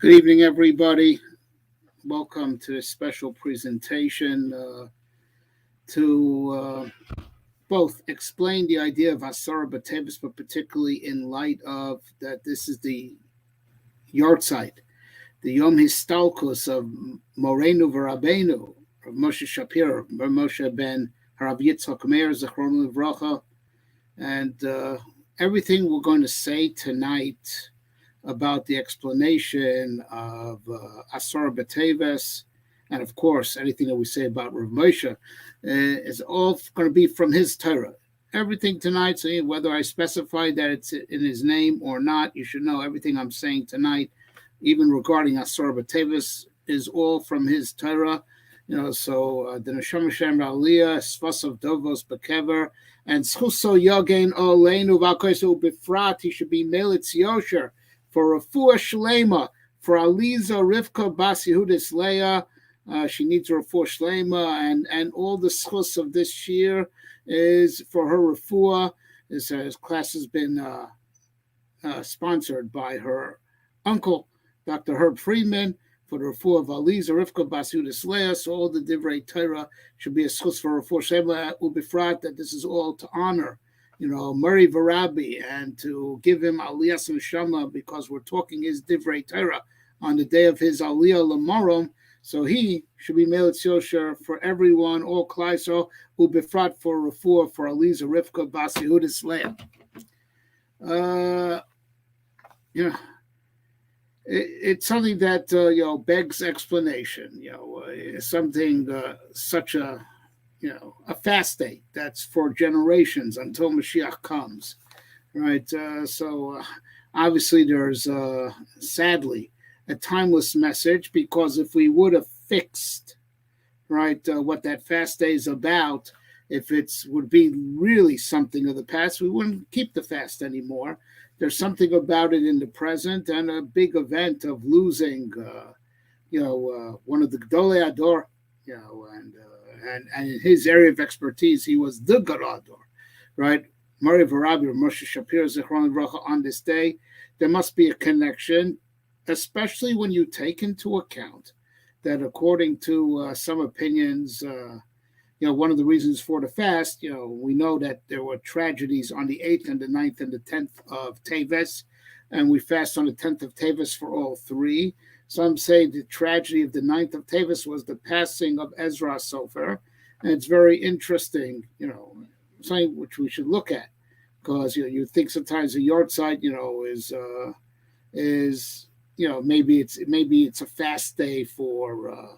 Good evening, everybody. Welcome to this special presentation to both explain the idea of Asara B'Tevis, but particularly in light of that this is the Yahrtzeit, the Yom Histalkus of Morenu V'Rabbeinu, Rav Moshe Shapira, Rav Moshe ben HaRav Yitzchak Meir, Zechron Livracha, and everything we're going to say tonight about the explanation of Asara B'Teves, and of course, anything that we say about Rav Moshe is all going to be from his Torah. Everything tonight, so whether I specify that it's in his name or not, you should know everything I'm saying tonight, even regarding Asara B'Teves, is all from his Torah. So the Neshama Shem Ra'aliyah, Svasav Dovos Bekever, and Schuso Yogain Oleinu V'Akoisu Bifrat, he should be Melitz Yosher, for Refuah Shlema, for Aliza Rivka Bas Yehudis Leah, she needs a Refuah Shlema, and all the schus of this year is for her Refuah. This class has been sponsored by her uncle, Dr. Herb Friedman, for the Refuah of Aliza Rivka Bas Yehudis Leah. So all the Divrei Torah should be a schus for Refuah Shlema, Ubifrat, that this is all to honor Murray Varabi, and to give him Aliyas Neshama, because we're talking his Divrei Torah on the day of his Aliyah Lamarom. So he should be Melitz Yosher for everyone, all Klaiso, Ubifrat for Refuah, for Aliza Rivka Bas Yehudis Leah. It's something that begs explanation. Something such a fast day that's for generations until Mashiach comes, right? So obviously there's sadly a timeless message, because if we would have fixed, right, what that fast day is about, if it would be really something of the past, we wouldn't keep the fast anymore. There's something about it in the present, and a big event of losing, one of the Gdolei Ador, and in his area of expertise, he was the Garador, right? Mari Varabi or Moshe Shapira Zechron Livracha, on this day, there must be a connection, especially when you take into account that according to some opinions, one of the reasons for the fast, we know that there were tragedies on the 8th and the 9th and the 10th of Teves, and we fast on the 10th of Teves for all three. Some say the tragedy of the 9th of Teves was the passing of Ezra Sofer, and it's very interesting, something which we should look at, because you think sometimes the Yahrtzeit, is maybe it's a fast day for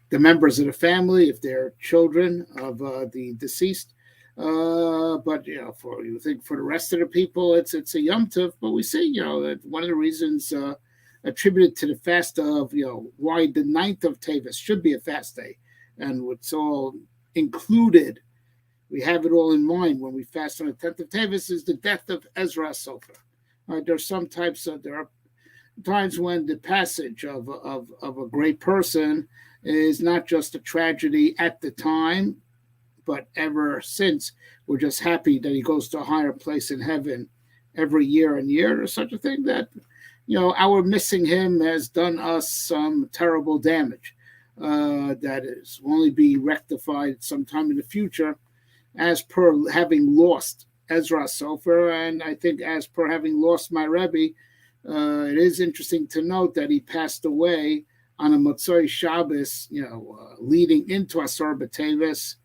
the members of the family if they're children of the deceased, but for the rest of the people, it's a Yom Tov. But we see that one of the reasons attributed to the fast of why the 9th of Teves should be a fast day, and what's all included, we have it all in mind when we fast on the 10th of Teves, is the death of Ezra Sofer. There's there are times when the passage of a great person is not just a tragedy at the time, but ever since, we're just happy that he goes to a higher place in heaven every year and year. There's such a thing that our missing him has done us some terrible damage. That is will only be rectified sometime in the future, as per having lost Ezra Sofer, and I think as per having lost my Rebbe. It is interesting to note that he passed away on a Motzoi Shabbos, leading into Asar B'Teves.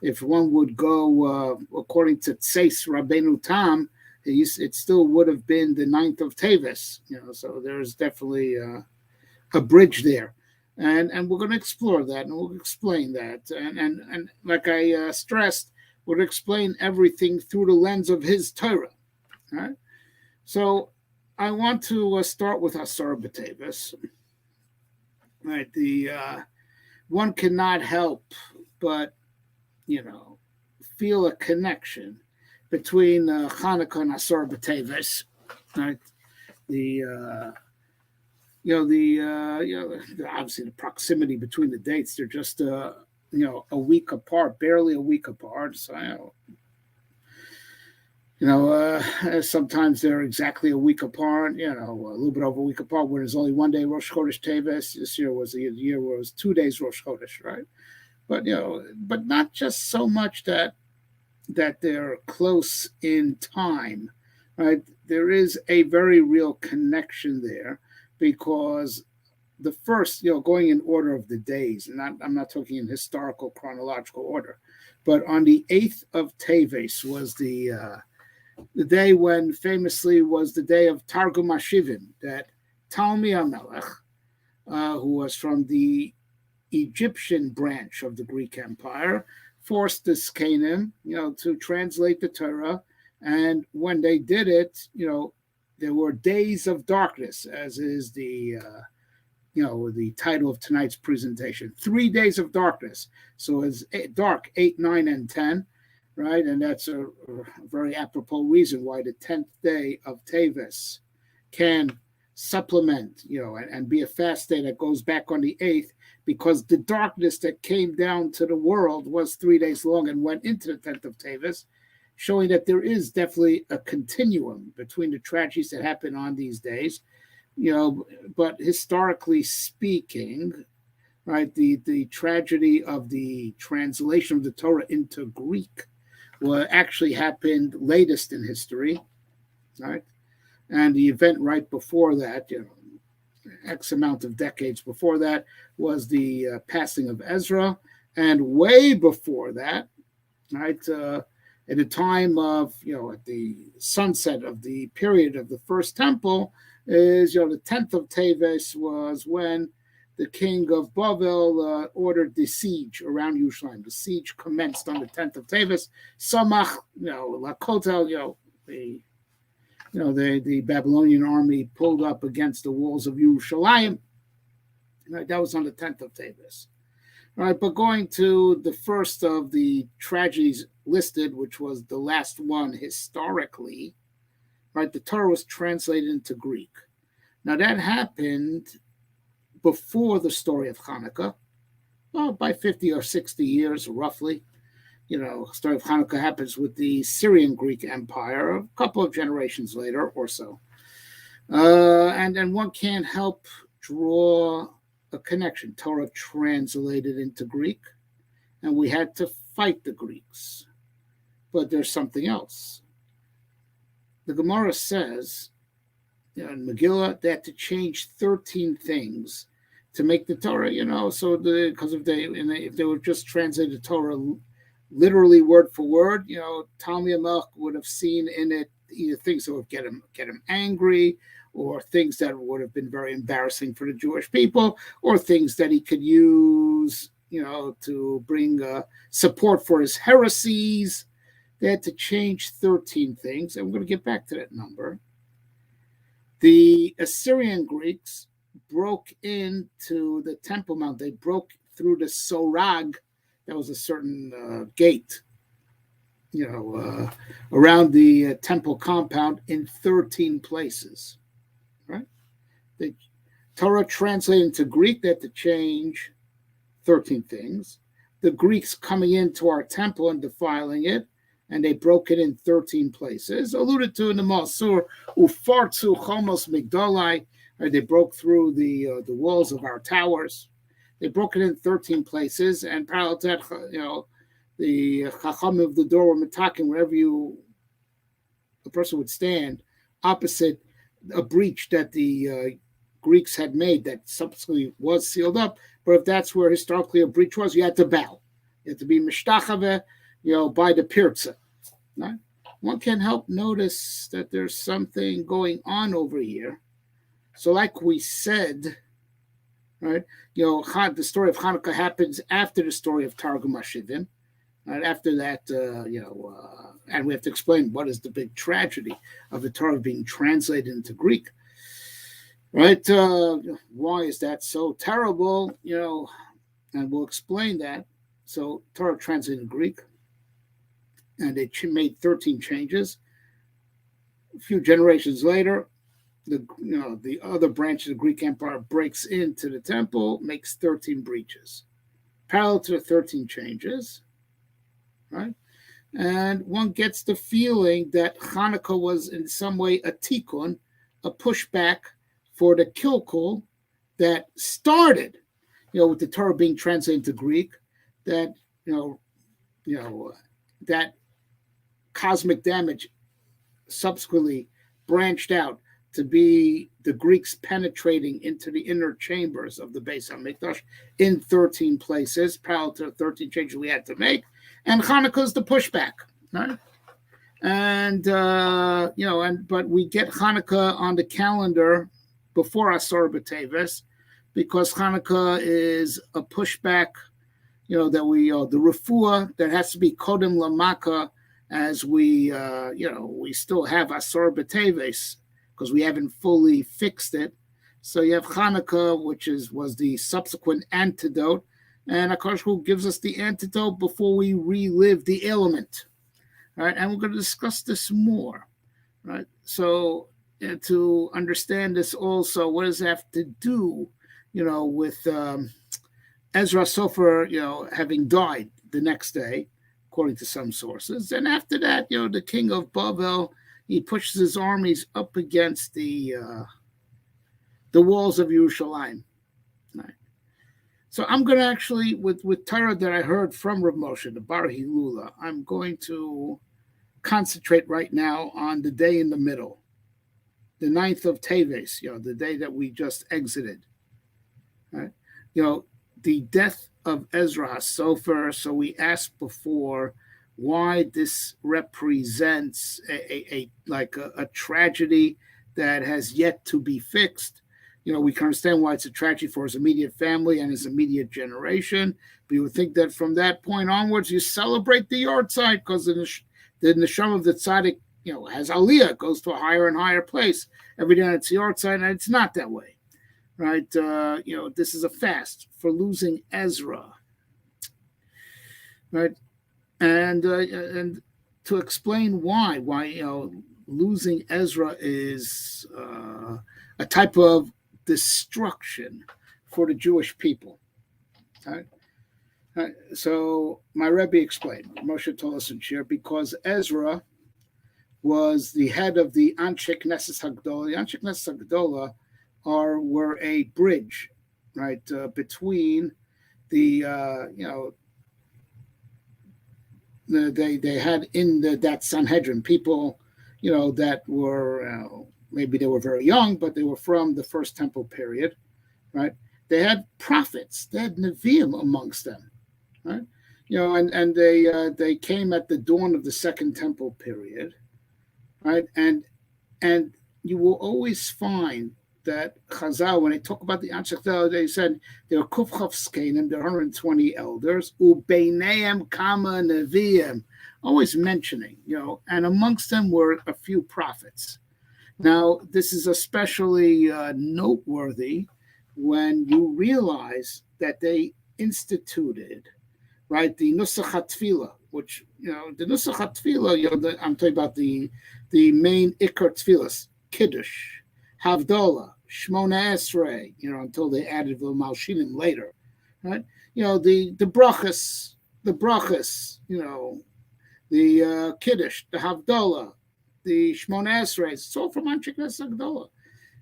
If one would go according to Tseis Rabbeinu Tam, it still would have been the 9th of Teves. So there's definitely a bridge there, and we're going to explore that, and we'll explain that, and like I stressed, we'll explain everything through the lens of his Torah. All right, so I want to start with Asara B'Teves. Right, one cannot help but feel a connection between Hanukkah and Asara B'Teves. Right, obviously the proximity between the dates, they're just a week apart, barely a week apart. So Sometimes they're exactly a week apart, a little bit over a week apart, when there's only one day Rosh Chodesh Teves. This year was a year where it was 2 days Rosh Chodesh, right? But, but not just so much that they're close in time, right? There is a very real connection there, because the first, going in order of the days, and I'm not talking in historical chronological order, but on the 8th of Teves was the day when famously was the day of Targum Hashivim, that Talmi HaMelech, who was from the Egyptian branch of the Greek Empire, forced the Skenim, to translate the Torah. And when they did it, there were days of darkness, as is the title of tonight's presentation. 3 days of darkness. So it's dark 8, 9, and 10, right? And that's a very apropos reason why the 10th day of Teves can supplement, and be a fast day that goes back on the 8th, because the darkness that came down to the world was 3 days long and went into the 10th of Teves, showing that there is definitely a continuum between the tragedies that happen on these days. But historically speaking, right, the tragedy of the translation of the Torah into Greek actually happened latest in history, right? And the event right before that, X amount of decades before that, was the passing of Ezra. And way before that, right, at the time of, at the sunset of the period of the first temple, is, the 10th of Teves was when the king of Bavel ordered the siege around Yerushalayim. The siege commenced on the 10th of Teves. Samach, Lakotel, the Babylonian army pulled up against the walls of Yerushalayim. Right, that was on the 10th of Teves. Right, but going to the first of the tragedies listed, which was the last one historically, right, the Torah was translated into Greek. Now that happened before the story of Hanukkah, by 50 or 60 years roughly. The story of Hanukkah happens with the Syrian Greek Empire a couple of generations later or so. And one can't help draw a connection. Torah translated into Greek, and we had to fight the Greeks. But there's something else. The Gemara says, in Megillah, they had to change 13 things to make the Torah, because if they were just translated the Torah literally word for word, Talmi HaMelech would have seen in it either things that would get him angry, or things that would have been very embarrassing for the Jewish people, or things that he could use, to bring support for his heresies. They had to change 13 things, and we're going to get back to that number. The Assyrian Greeks broke into the Temple Mount. They broke through the Sorag. That was a certain gate, around the temple compound in 13 places, right? The Torah translated into Greek, they had to change 13 things. The Greeks coming into our temple and defiling it, and they broke it in 13 places. Alluded to in the Masur, Ufartzu Chomos Migdolai, they broke through the walls of our towers. They broke it in 13 places, and parallel to that, the Chacham of the door were metaking wherever a person would stand opposite a breach that the Greeks had made that subsequently was sealed up. But if that's where historically a breach was, you had to bow. You had to be mishtachave, by the pirza. Right? One can't help notice that there's something going on over here. So like we said, right, the story of Hanukkah happens after the story of Targum Hashivim. Right after that, and we have to explain what is the big tragedy of the Torah being translated into Greek. Right? Why is that so terrible? And we'll explain that. So Torah translated in Greek, and they made 13 changes. A few generations later, the other branch of the Greek Empire breaks into the temple, makes 13 breaches. Parallel to the 13 changes, right? And one gets the feeling that Hanukkah was in some way a tikkun, a pushback for the kilkul that started, with the Torah being translated into Greek, that that cosmic damage subsequently branched out to be the Greeks penetrating into the inner chambers of the Beis HaMikdash in 13 places, parallel to the 13 changes we had to make. And Hanukkah is the pushback, right? And, but we get Hanukkah on the calendar before Asar B'Teves because Hanukkah is a pushback, that we, the refuah that has to be Kodem Lamaka, as we, we still have Asar B'Teves because we haven't fully fixed it. So you have Hanukkah, which was the subsequent antidote, and HaKadosh Baruch Hu gives us the antidote before we relive the ailment, right? And we're going to discuss this more, right? So to understand this also, what does it have to do, with Ezra Sofer, having died the next day, according to some sources. And after that, the king of Babel, he pushes his armies up against the walls of Yerushalayim. Right. So I'm going to actually, with Torah that I heard from Rav Moshe, the Bar Hilula, I'm going to concentrate right now on the day in the middle, the 9th of Teves, the day that we just exited. Right. The death of Ezra HaSofer. So we asked before why this represents a tragedy that has yet to be fixed. We can understand why it's a tragedy for his immediate family and his immediate generation. But you would think that from that point onwards, you celebrate the Yahrtzeit because the neshama of the tzaddik, has aliyah, goes to a higher and higher place. Every day it's Yahrtzeit, and it's not that way. Right, this is a fast for losing Ezra, right, and to explain why losing Ezra is a type of destruction for the Jewish people. Right? So my Rebbe explained, Moshe told us in Shir, because Ezra was the head of the Anshe Knesset Hagdolah. The Anshe Knesset Hagdolah were a bridge, right, between the they had in that Sanhedrin people, that were maybe they were very young, but they were from the First Temple period, right? They had prophets, they had Nevi'im amongst them, right? And they came at the dawn of the Second Temple period, right? And you will always find that Chazal, when they talk about the Anshe Knesset, they said there are Kufchav Skenim, there are 120 elders, Ubeineim Kama Nevi'im, always mentioning, and amongst them were a few prophets. Now, this is especially noteworthy when you realize that they instituted, right, the Nusach HaTfilah, which, the Nusach HaTfilah, I'm talking about the main Ikar Tfilas, Kiddush, Havdalah, Shmona Esrei, until they added the Malshinim later, right? The brachas, the Kiddush, the Havdalah, the Shmona Esrei. It's all from Anshe Knesset Hagdolah,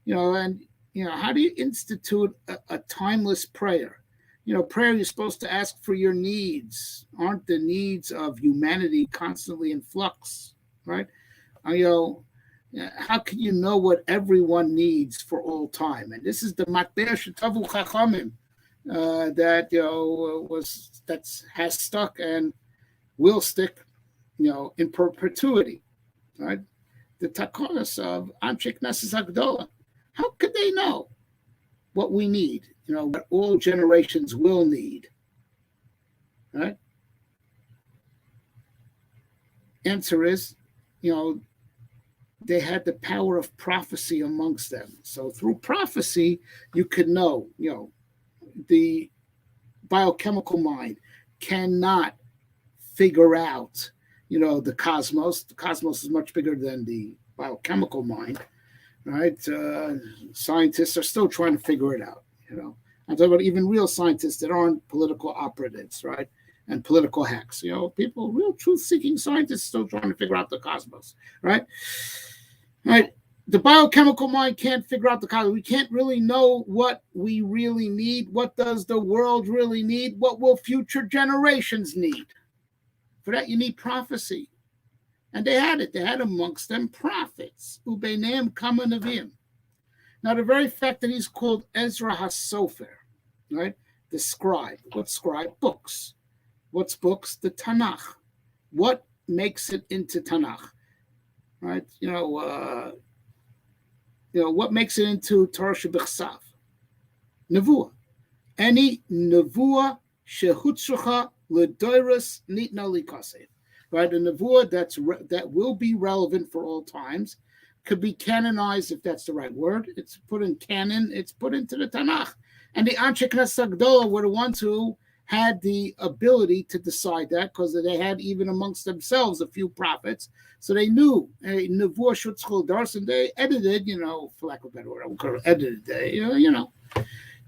and how do you institute a timeless prayer? Prayer you're supposed to ask for your needs. Aren't the needs of humanity constantly in flux, right? How can you know what everyone needs for all time? And this is the Matbeh Shetavu Chachamim that has stuck and will stick, in perpetuity, right? The takonos of Anshe Knesset Hagdolah. How could they know what we need? What all generations will need, right? Answer is, they had the power of prophecy amongst them. So through prophecy, you could know, the biochemical mind cannot figure out, the cosmos. The cosmos is much bigger than the biochemical mind, right? Scientists are still trying to figure it out, I'm talking about even real scientists that aren't political operatives, right? and political hacks. People, real truth-seeking scientists, still trying to figure out the cosmos, right? Right. The biochemical mind can't figure out the cosmos. We can't really know what we really need. What does the world really need? What will future generations need? For that, you need prophecy. And they had it. They had amongst them prophets. Ubeneim kama neviim. Now, the very fact that he's called Ezra HaSofer, right? The scribe. What's scribe? Books. What's books? The Tanakh. What makes it into Tanakh? Right? What makes it into Torah Shebichsav? Nevuah. Any nevuah shehutzrucha ledoros nitna likaseh. Right? A nevuah that will be relevant for all times, could be canonized, if that's the right word. It's put in canon. It's put into the Tanakh. And the Anshe Knesset Agdola were the ones who had the ability to decide that, because they had even amongst themselves a few prophets. So they knew Nevuah Shutzchol Dars, and they edited, for lack of a better word,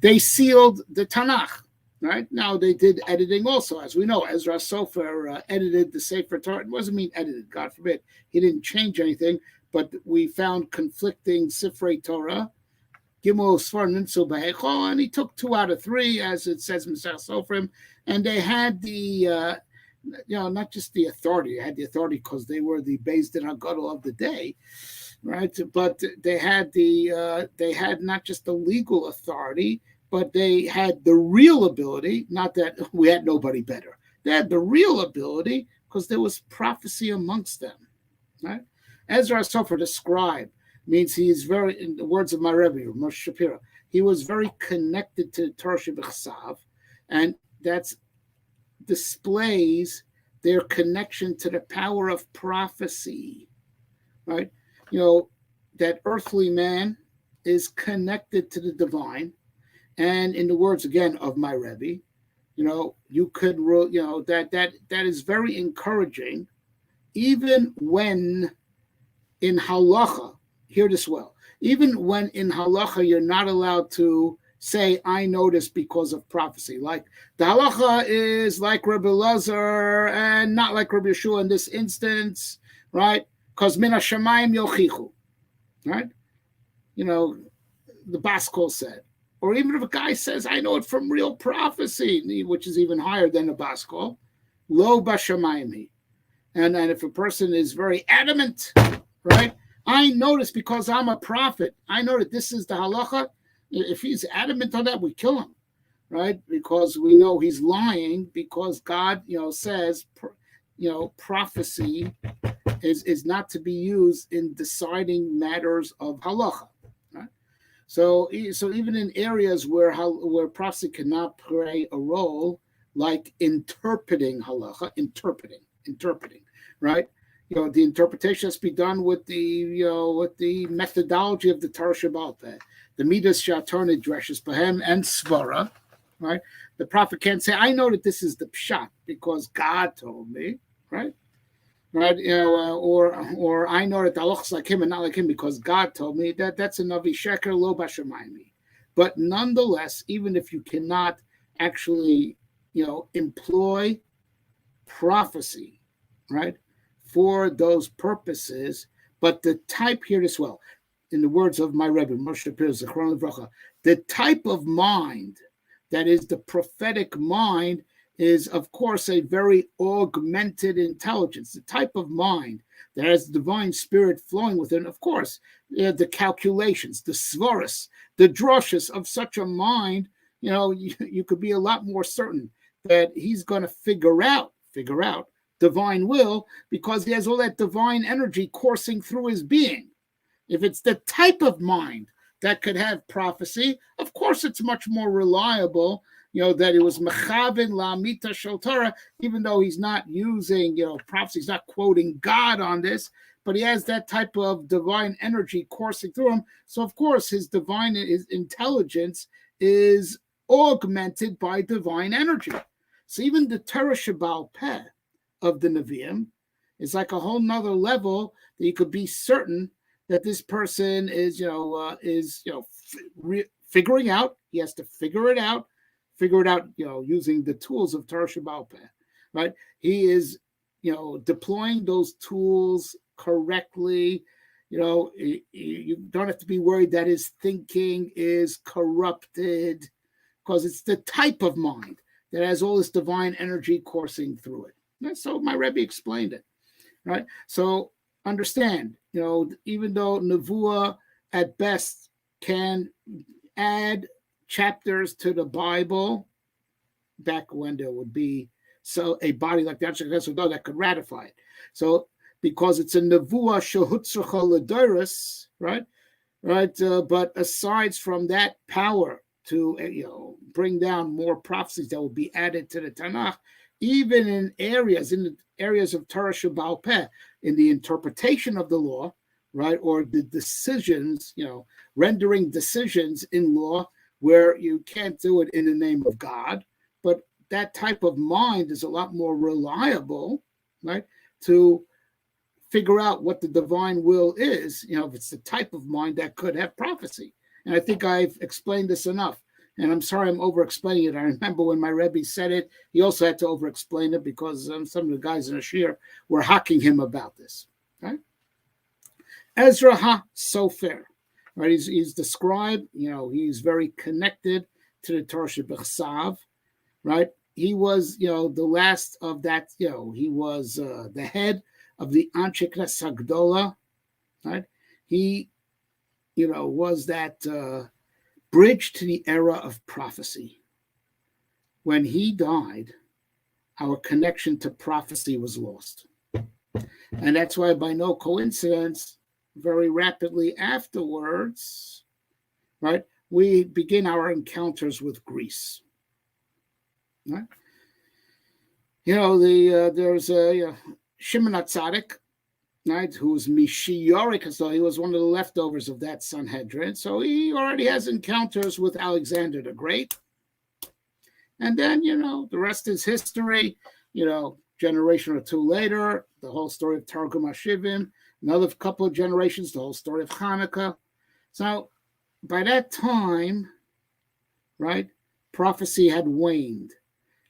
they sealed the Tanakh. Right? Now they did editing also, as we know. Ezra Sofer edited the Sefer Torah. It wasn't mean edited, God forbid. He didn't change anything, but we found conflicting Sifrei Torah. Gimel Sfar Ninsul Be'echol, and he took 2 out of 3, as it says in Masech Sofrim, and they had the, not just the authority. They had the authority because they were the Beis Din HaGadol of the day, right? But they had they had not just the legal authority, but they had the real ability. Not that we had nobody better. They had the real ability because there was prophecy amongst them, right? Ezra Sofer, the scribe, means he is very, in the words of my Rebbe, Moshe Shapira, he was very connected to Torah Shebichsav, and that displays their connection to the power of prophecy, right? That earthly man is connected to the divine, and in the words, again, of my Rebbe, you could, that is very encouraging, even when in halacha, hear this well, even when in halacha you're not allowed to say, I know this because of prophecy. Like the halacha is like Rebbe Lazar and not like Rebbe Yeshua in this instance, right? Because min hashamayim yochichu, right? The Bas Kol said. Or even if a guy says, I know it from real prophecy, which is even higher than the Bas Kol, lo bashamayim. And if a person is very adamant, right? I know this because I'm a prophet. I know that this is the halacha. If he's adamant on that, we kill him, right? Because we know he's lying, because God, says, prophecy is not to be used in deciding matters of halacha, right? So even in areas where prophecy cannot play a role, like interpreting halacha, interpreting, right? The interpretation has to be done with the methodology of the Torah Shebaal Peh, the Midas Shatornid Dreshes Behem and Svara, right? The prophet can't say, I know that this is the Pshat because God told me, right? Right? Or I know that the halachah is like him and not like him because God told me. That's a Navi Sheker Lo Bashamayim. But nonetheless, even if you cannot actually, employ prophecy, right, for those purposes, but the type, here as well, in the words of my Rebbe, Moshe Shapira, Zichron Livracha, the type of mind that is the prophetic mind is, of course, a very augmented intelligence. The type of mind that has the divine spirit flowing within, of course, the calculations, the svaras, the drushes of such a mind, you could be a lot more certain that he's going to figure out divine will, because he has all that divine energy coursing through his being. If it's the type of mind that could have prophecy, of course it's much more reliable, that it was mechavin la'amita shel Torah, even though he's not using, prophecy, he's not quoting God on this, but he has that type of divine energy coursing through him. So of course his intelligence is augmented by divine energy. So even the Torah Shebaal Peh of the Nevi'im is like a whole nother level that you could be certain that this person is, figuring out. He has to figure it out, using the tools of Torah Shebaal Peh. right? He is, deploying those tools correctly. You don't have to be worried that his thinking is corrupted, because it's the type of mind that has all this divine energy coursing through it. And so my Rebbe explained it, right? So understand, even though Nevuah at best can add chapters to the Bible, back when there would be a body like that could ratify it. So because it's a Nevuah shehutzracha l'doros, right? But aside from that power to bring down more prophecies that will be added to the Tanakh, even in the areas of Torah Sheba'al Peh, in the interpretation of the law, right, or the decisions, rendering decisions in law where you can't do it in the name of God, but that type of mind is a lot more reliable, right, to figure out what the divine will is, if it's the type of mind that could have prophecy. And I think I've explained this enough. And I'm sorry I'm over-explaining it. I remember when my Rebbe said it, he also had to over-explain it because some of the guys in the Shir were hacking him about this. Right? Ezra HaSofer, right? He's described, he's very connected to the Torah Shebechsav, right? He was, the last of that, he was the head of the Anshe Knesset Hagdola, right? He, was that bridge to the era of prophecy. When he died, our connection to prophecy was lost. And that's why, by no coincidence, very rapidly afterwards, right, we begin our encounters with Greece. Right? There's a Shimon HaTzadik, right, who's Mishiyorik, so he was one of the leftovers of that Sanhedrin. So he already has encounters with Alexander the Great. And then, the rest is history. Generation or two later, the whole story of Targum HaShivim, another couple of generations, the whole story of Hanukkah. So by that time, right, prophecy had waned.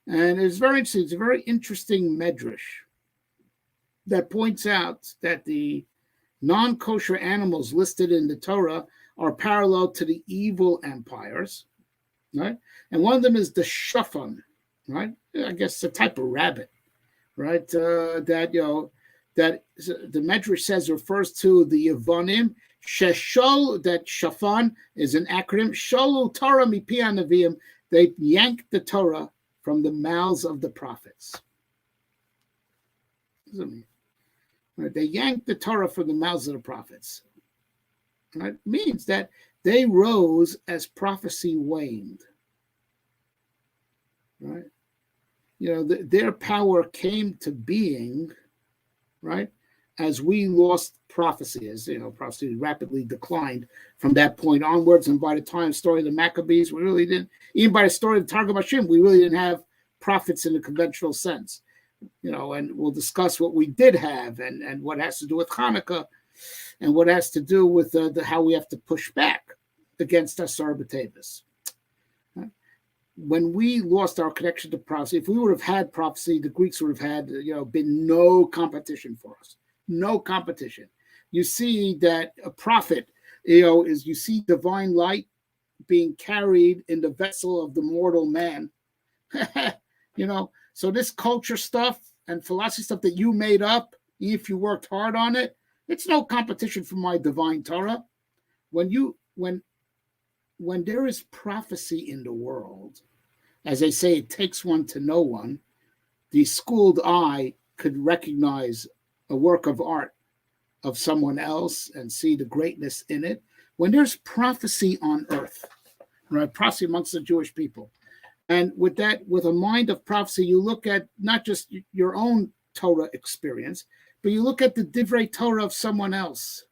And it's very interesting. It's a very interesting medrash that points out that the non-kosher animals listed in the Torah are parallel to the evil empires, right? And one of them is the shafan, right? I guess it's a type of rabbit, right? That the medrash says refers to the Yevonim. Sheshol, that shafan is an acronym. Sholu Torah mipi hanavim. They yanked the Torah from the mouths of the prophets. What does it mean? Right? They yanked the Torah from the mouths of the prophets. Right? It means that they rose as prophecy waned. Right? Their power came to being, right, as we lost prophecy, as prophecy rapidly declined from that point onwards. And by the time the story of the Maccabees, we really didn't, even by the story of Targum HaShim, we really didn't have prophets in the conventional sense. And we'll discuss what we did have and what has to do with Hanukkah and what has to do with how we have to push back against Asar B'Tevis. When we lost our connection to prophecy, if we would have had prophecy, the Greeks would have had, been no competition for us. No competition. You see that a prophet, is you see divine light being carried in the vessel of the mortal man. So this culture stuff and philosophy stuff that you made up, if you worked hard on it, it's no competition for my divine Torah. When there is prophecy in the world, as they say, it takes one to know one, the schooled eye could recognize a work of art of someone else and see the greatness in it. When there's prophecy on earth, right, prophecy amongst the Jewish people, and with a mind of prophecy, you look at not just your own Torah experience, but you look at the Divrei Torah of someone else.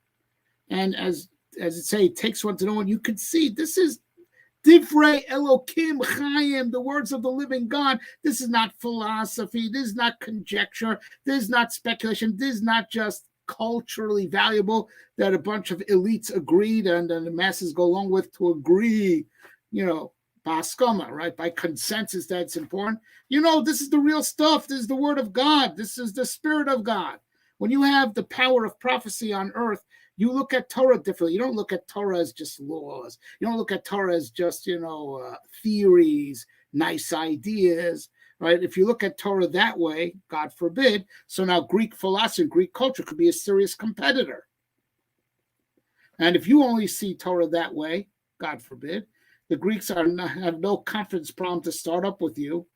And as it say, it takes one to know one, you could see this is Divrei Elokim Chaim, the words of the living God. This is not philosophy. This is not conjecture. This is not speculation. This is not just culturally valuable that a bunch of elites agreed and the masses go along with to agree, Baskama, right? By consensus that's important. This is the real stuff. This is the word of God. This is the spirit of God. When you have the power of prophecy on earth, you look at Torah differently. You don't look at Torah as just laws. You don't look at Torah as just, theories, nice ideas, right? If you look at Torah that way, God forbid, so now Greek philosophy, Greek culture could be a serious competitor. And if you only see Torah that way, God forbid, the Greeks have no confidence problem to start up with you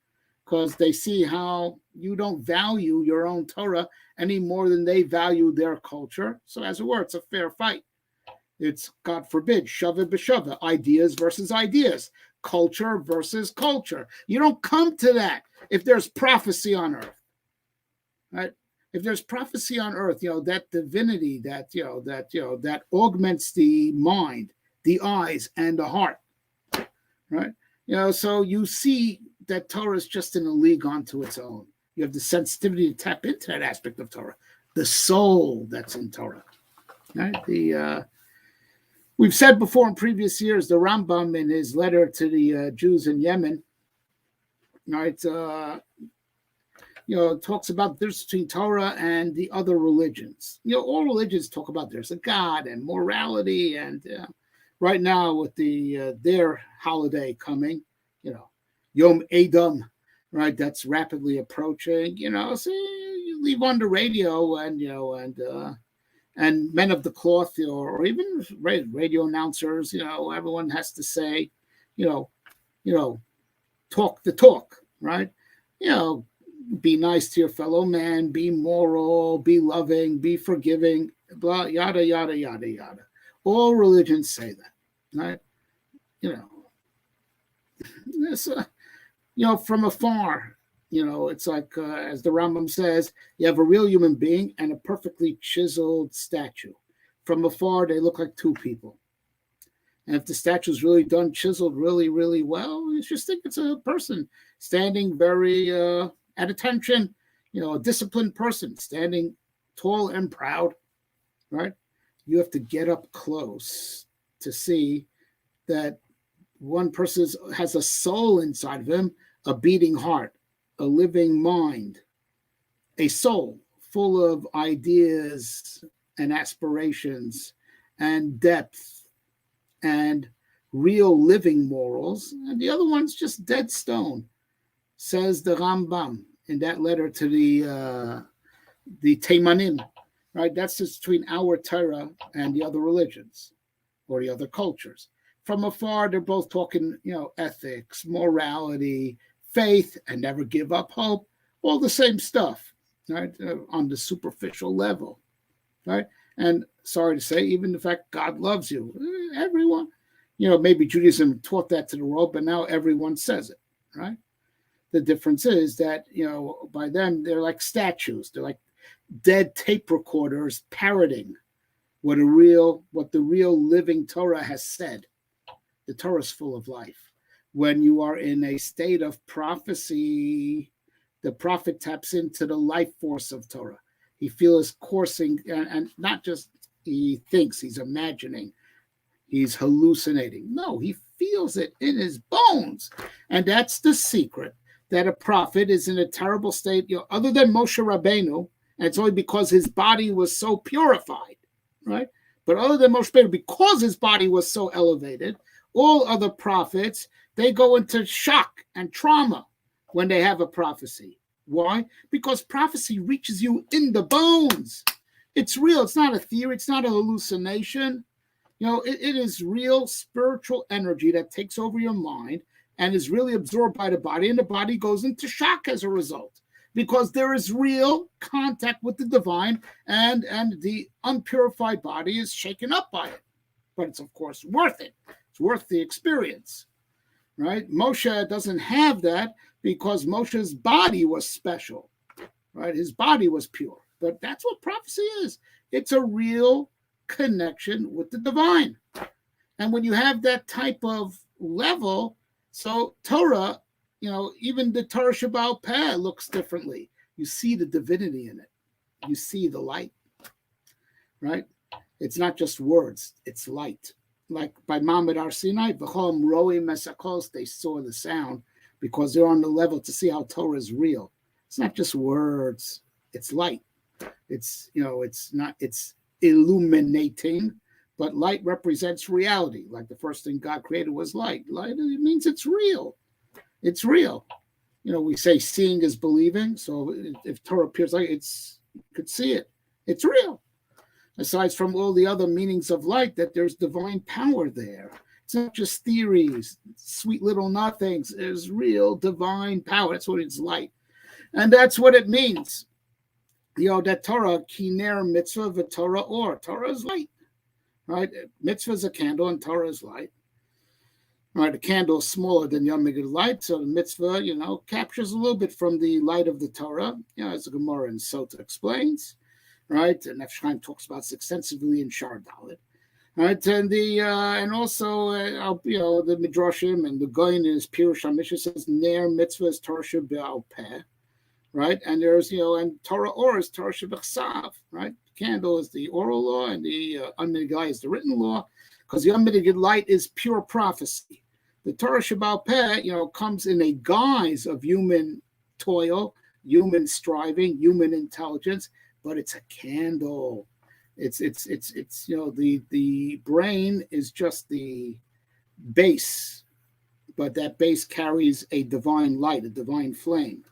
because they see how you don't value your own Torah any more than they value their culture. So as it were, it's a fair fight. It's, God forbid, shava b'shava, ideas versus ideas, culture versus culture. You don't come to that if there's prophecy on earth, right? If there's prophecy on earth, that divinity, that augments the mind, the eyes, and the heart, right? So you see that Torah is just in a league unto its own. You have the sensitivity to tap into that aspect of Torah, the soul that's in Torah, right? We've said before in previous years, the Rambam in his letter to the Jews in Yemen, right? Talks about the difference between Torah and the other religions. All religions talk about there's a God and morality, and right now with their holiday coming, Yom Edom, right? That's rapidly approaching. So you leave on the radio and men of the cloth, or even radio announcers. Everyone has to say, talk the talk, right? Be nice to your fellow man, be moral, be loving, be forgiving, blah, yada, yada, yada, yada. All religions say that, right? This, from afar, it's like, as the Rambam says, you have a real human being and a perfectly chiseled statue. From afar, they look like two people. And if the statue's really done, chiseled really, really well, you just think it's a person standing very at attention, a disciplined person standing tall and proud, right? You have to get up close to see that one person has a soul inside of him, a beating heart, a living mind, a soul full of ideas and aspirations and depth and real living morals, and the other one's just dead stone, says the Rambam in that letter to the Teimanim, right? That's just between our Torah and the other religions or the other cultures. From afar, they're both talking, ethics, morality, faith, and never give up hope, all the same stuff, right? On the superficial level, right? And sorry to say, even the fact God loves you, everyone, maybe Judaism taught that to the world, but now everyone says it, right? The difference is that, by them, they're like statues. They're like dead tape recorders parroting what the real living Torah has said. The Torah is full of life. When you are in a state of prophecy, the prophet taps into the life force of Torah. He feels coursing, and not just he thinks, he's imagining, he's hallucinating. No, he feels it in his bones. And that's the secret, that a prophet is in a terrible state, other than Moshe Rabbeinu, and it's only because his body was so purified, right? But other than Moshe Rabbeinu, because his body was so elevated, all other prophets, they go into shock and trauma when they have a prophecy. Why? Because prophecy reaches you in the bones. It's real. It's not a theory. It's not a hallucination. It is real spiritual energy that takes over your mind and is really absorbed by the body, and the body goes into shock as a result, because there is real contact with the divine, and the unpurified body is shaken up by it. But it's, of course, worth it. It's worth the experience, right? Moshe doesn't have that because Moshe's body was special, right? His body was pure. But that's what prophecy is. It's a real connection with the divine. And when you have that type of level, so Torah, even the Torah Shebaal Peh looks differently. You see the divinity in it. You see the light, right? It's not just words, it's light. like by Mamad Ar Sinai, V'chom Roim Mesakos, they saw the sound because they're on the level to see how Torah is real. It's not just words, it's light. It's, it's illuminating, but light represents reality. Like the first thing God created was light. Light, it means it's real. It's real. We say seeing is believing. So if Torah appears like you could see it. It's real. Aside from all the other meanings of light, that there's divine power there. It's not just theories, sweet little nothings. There's real divine power. That's what it's like. And that's what it means. That Torah, kiner mitzvah v'Torah or. Torah is light, right? Mitzvah is a candle and Torah is light. Right, the candle is smaller than Yom Kippur light, so the mitzvah, captures a little bit from the light of the Torah, as the Gemara in Sota explains, right? And Nefesh Chaim talks about this extensively in Shar Dalet, right? And and also, the Midrashim and the Gaon in his Pirush HaMishnah says Ner mitzvah is Torah shebe'al peh, right? And there's and Torah or is Torah shebechsav, right? Candle is the oral law, and the unmitigated light is the written law, because the unmitigated light is pure prophecy. The Torah Shebaal Peh, comes in a guise of human toil, human striving, human intelligence, but it's a candle. It's the brain is just the base, but that base carries a divine light, a divine flame.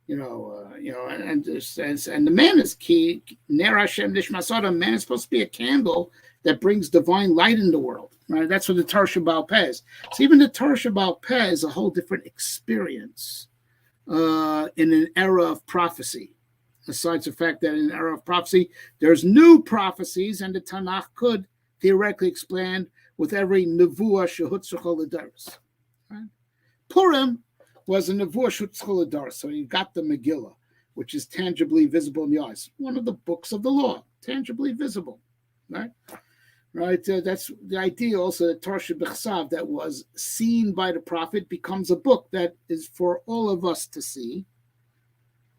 And the man is key. Ner Hashem Nishmasada, man is supposed to be a candle that brings divine light in the world. Right? That's what the Torah Shebaal Peh is. So even the Torah Shebaal Peh is a whole different experience in an era of prophecy. Besides the fact that in an era of prophecy, there's new prophecies, and the Tanakh could theoretically explain with every nevuah shehutzachol l'daros. Right? Purim was a nevuah shehutzachol l'daros, so you got the Megillah, which is tangibly visible in the eyes. One of the books of the law, tangibly visible, right? Right, that's the idea also that Torah Shebechsav, that was seen by the prophet, becomes a book that is for all of us to see.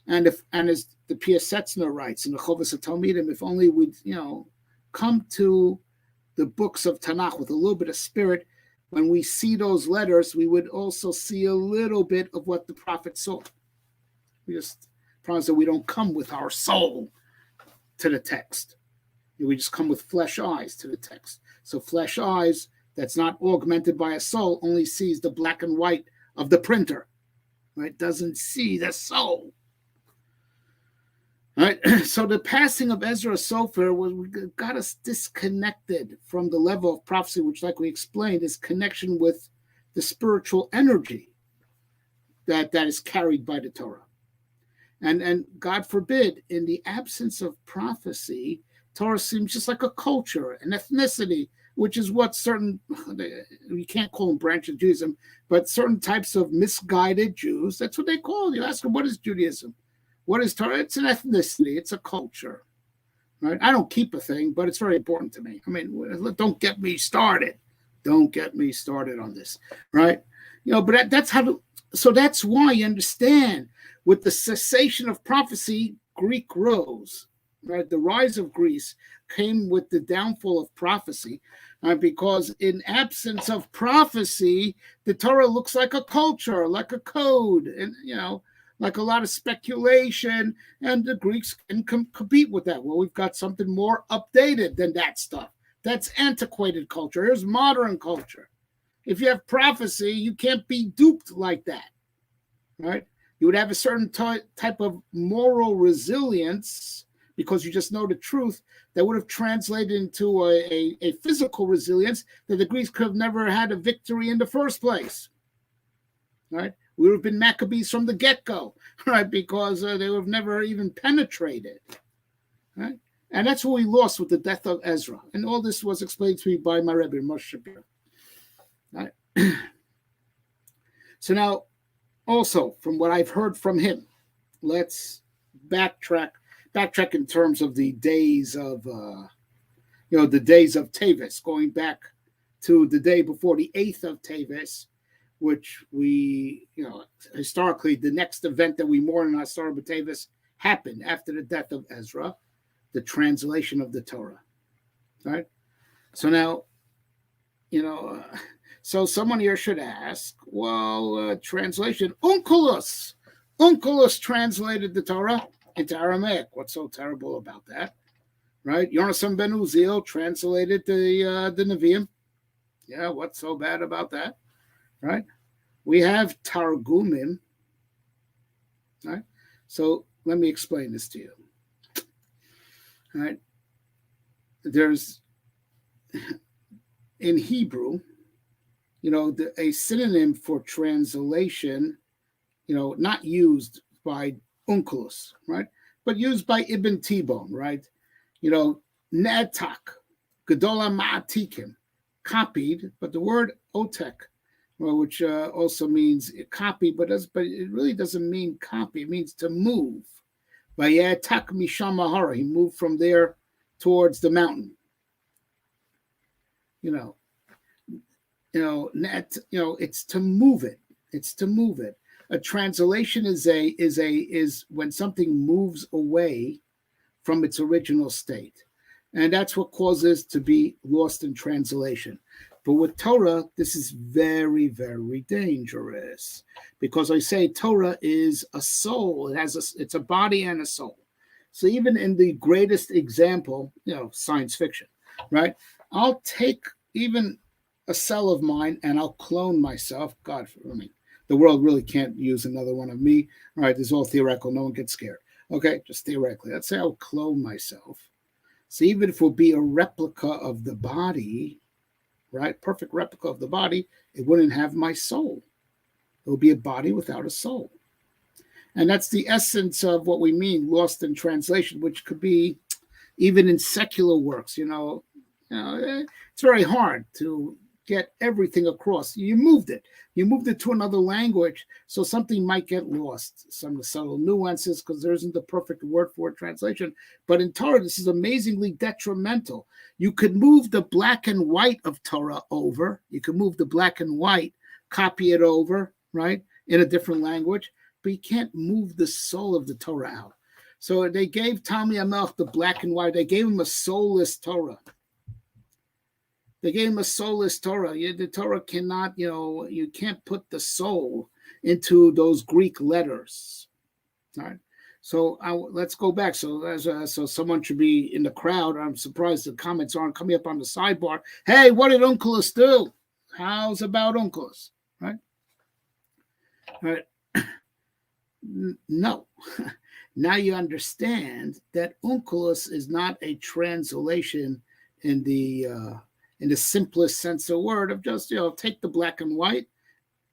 And as the Pia Setzner writes in the Chovas HaTalmidim, if only we'd come to the books of Tanakh with a little bit of spirit, when we see those letters, we would also see a little bit of what the prophet saw. We just promise that we don't come with our soul to the text. We just come with flesh eyes to the text. So flesh eyes that's not augmented by a soul only sees the black and white of the printer, right? Doesn't see the soul. Right? So the passing of Ezra Sofer got us disconnected from the level of prophecy, which, like we explained, is connection with the spiritual energy that is carried by the Torah. And God forbid, in the absence of prophecy, Torah seems just like a culture, an ethnicity, which is what certain, we can't call them branches of Judaism, but certain types of misguided Jews, that's what they call it. You ask them, what is Judaism? What is Torah? It's an ethnicity. It's a culture. Right? I don't keep a thing, but it's very important to me. I mean, don't get me started. Don't get me started on this. Right? But that's how, so that's why you understand, with the cessation of prophecy, Greek rose. Right? The rise of Greece came with the downfall of prophecy, because in absence of prophecy, the Torah looks like a culture, like a code, and like a lot of speculation, and the Greeks can compete with that. Well, we've got something more updated than that stuff. That's antiquated culture. Here's modern culture. If you have prophecy, you can't be duped like that, right? You would have a certain type of moral resilience, because you just know the truth, that would have translated into a physical resilience that the Greeks could have never had a victory in the first place, right? We would have been Maccabees from the get-go, right? Because they would have never even penetrated, right? And that's what we lost with the death of Ezra. And all this was explained to me by my Rebbe, Moshe Shapira. Right? So now, also, from what I've heard from him, let's backtrack in terms of the days of, the days of Teves, going back to the day before the 8th of Teves, which we, historically, the next event that we mourn in HaSarah B'Teves happened after the death of Ezra, the translation of the Torah, right? So now, So someone here should ask, well, translation, Onkelos translated the Torah into Aramaic. What's so terrible about that? Right? Yonasan ben Uziel translated the Nevi'im. Yeah, what's so bad about that? Right? We have Targumim. Right? So let me explain this to you. All right? There's, in Hebrew, a synonym for translation, not used by Onkelos, right? But used by Ibn Tibon, right? Ne'etak, Gedola Ma'atikim, copied, but the word otek, which also means copy, but it really doesn't mean copy. It means to move. Vayetak misham hara, he moved from there towards the mountain. It's to move it. It's to move it. A translation is when something moves away from its original state. And that's what causes to be lost in translation. But with Torah, this is very, very dangerous, because I say Torah is a soul. It's a body and a soul. So even in the greatest example, science fiction, right? I'll take even a cell of mine and I'll clone myself. God, the world really can't use another one of me. All right, this is all theoretical. No one gets scared. Okay, just theoretically. Let's say I'll clone myself. So even if it would be a replica of the body, right, perfect replica of the body, it wouldn't have my soul. It would be a body without a soul. And that's the essence of what we mean, lost in translation, which could be even in secular works. It's very hard to get everything across. You moved it to another language, so something might get lost, some of the subtle nuances, because there isn't the perfect word for translation. But in Torah, this is amazingly detrimental. You could move the black and white of Torah over. You could move the black and white, copy it over, right, in a different language, but you can't move the soul of the Torah out. So they gave Talmidei HaMelech the black and white. They gave him a soulless Torah. They gave him a soulless Torah. The Torah cannot, you can't put the soul into those Greek letters. All right. So let's go back. So someone should be in the crowd. I'm surprised the comments aren't coming up on the sidebar. Hey, what did Onkelos do? How's about Onkelos? Right? All right. No. Now you understand that Onkelos is not a translation in the simplest sense of the word of just, take the black and white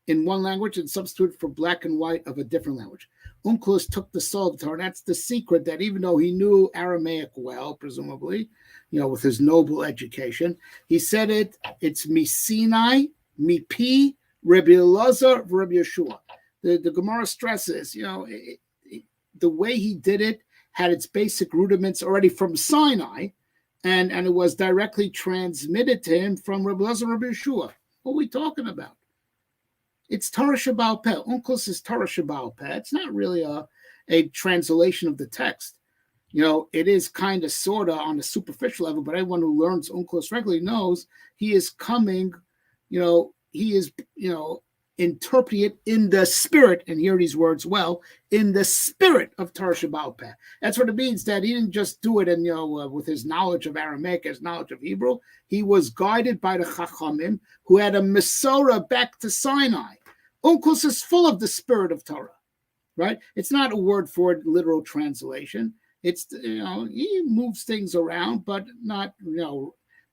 in one language and substitute for black and white of a different language. Onkelos took the soul of the Torah. That's the secret, that even though he knew Aramaic well, presumably, with his noble education, he said it's mi Sinai, mi Pi, Rebbe Elazar, Rebbe Yeshua. The Gemara stresses, the way he did it had its basic rudiments already from Sinai, and it was directly transmitted to him from Rebbe Elazar, Rebbe Yeshua. What are we talking about? It's Torah Sheba'al Peh. Onkelos is Torah Sheba'al Peh. It's not really a translation of the text. It is kind of, sort of, on a superficial level, but anyone who learns Onkelos regularly knows he is coming, he is, interpreting it in the spirit, and hear these words well, in the spirit of Torah Sheba'al Peh. That's what it means, that he didn't just do it and with his knowledge of Aramaic, his knowledge of Hebrew. He was guided by the Chachamim, who had a Mesorah back to Sinai. Onkelos is full of the spirit of Torah, right? It's not a word for it, literal translation. It's, he moves things around, but not,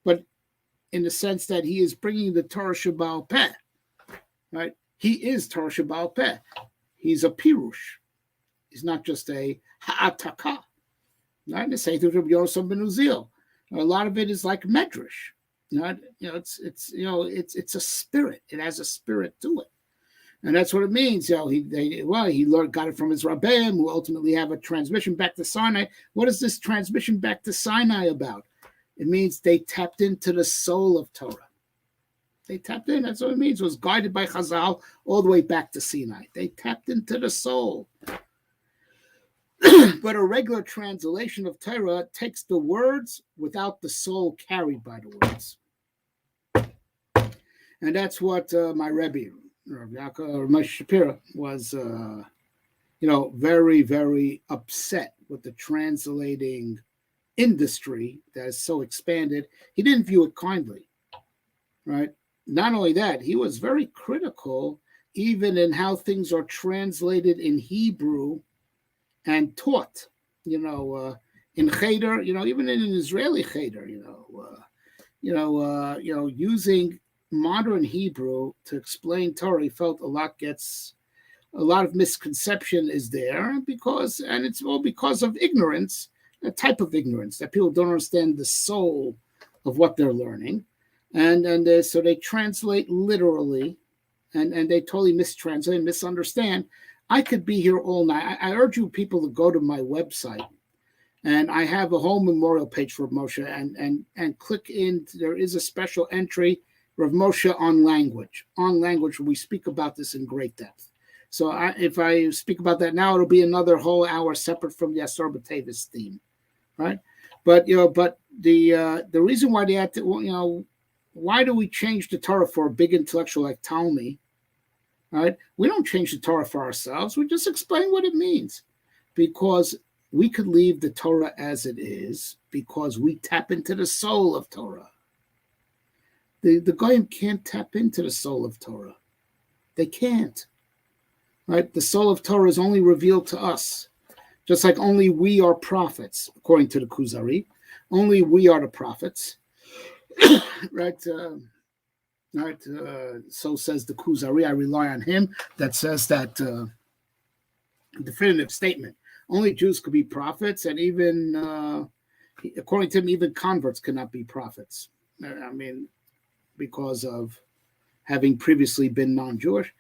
but in the sense that he is bringing the Torah Sheba'al Peh. Right? He is Torah Sheba'al Peh. He's a pirush. He's not just a ha'ataka. Not the same thing with Yonasan ben Uziel. A lot of it is like medrash. It's a spirit. It has a spirit to it, and that's what it means. He got it from his Rebbe, who ultimately have a transmission back to Sinai. What is this transmission back to Sinai about? It means they tapped into the soul of Torah. They tapped in. That's what it means. It was guided by Chazal all the way back to Sinai. They tapped into the soul. But a regular translation of Torah takes the words without the soul carried by the words. And that's what my Rebbe, HaRav Moshe Shapira, was, very, very upset with the translating industry that is so expanded. He didn't view it kindly, right? Not only that, he was very critical even in how things are translated in Hebrew and taught, in Cheder, even in an Israeli Cheder, using modern Hebrew to explain Torah. He felt a lot of misconception is there and it's all because of ignorance, a type of ignorance that people don't understand the soul of what they're learning. And so they translate literally and they totally mistranslate and misunderstand. I could be here all night. I urge you people to go to my website, and I have a whole memorial page for Moshe, and click in. There is a special entry, Rav Moshe on language. On language, we speak about this in great depth. So if I speak about that now, it'll be another whole hour separate from the 10th of Teves theme, right? But the reason why they had to, why do we change the Torah for a big intellectual like Talmi? Right? We don't change the Torah for ourselves. We just explain what it means, because we could leave the Torah as it is because we tap into the soul of Torah. The Goyim can't tap into the soul of Torah. They can't. Right? The soul of Torah is only revealed to us, just like only we are prophets, according to the Kuzari. Only we are the prophets. Right? Right, so says the Kuzari. I rely on him. That says that definitive statement. Only Jews could be prophets, and even according to him, even converts cannot be prophets. I mean, because of having previously been non-Jewish.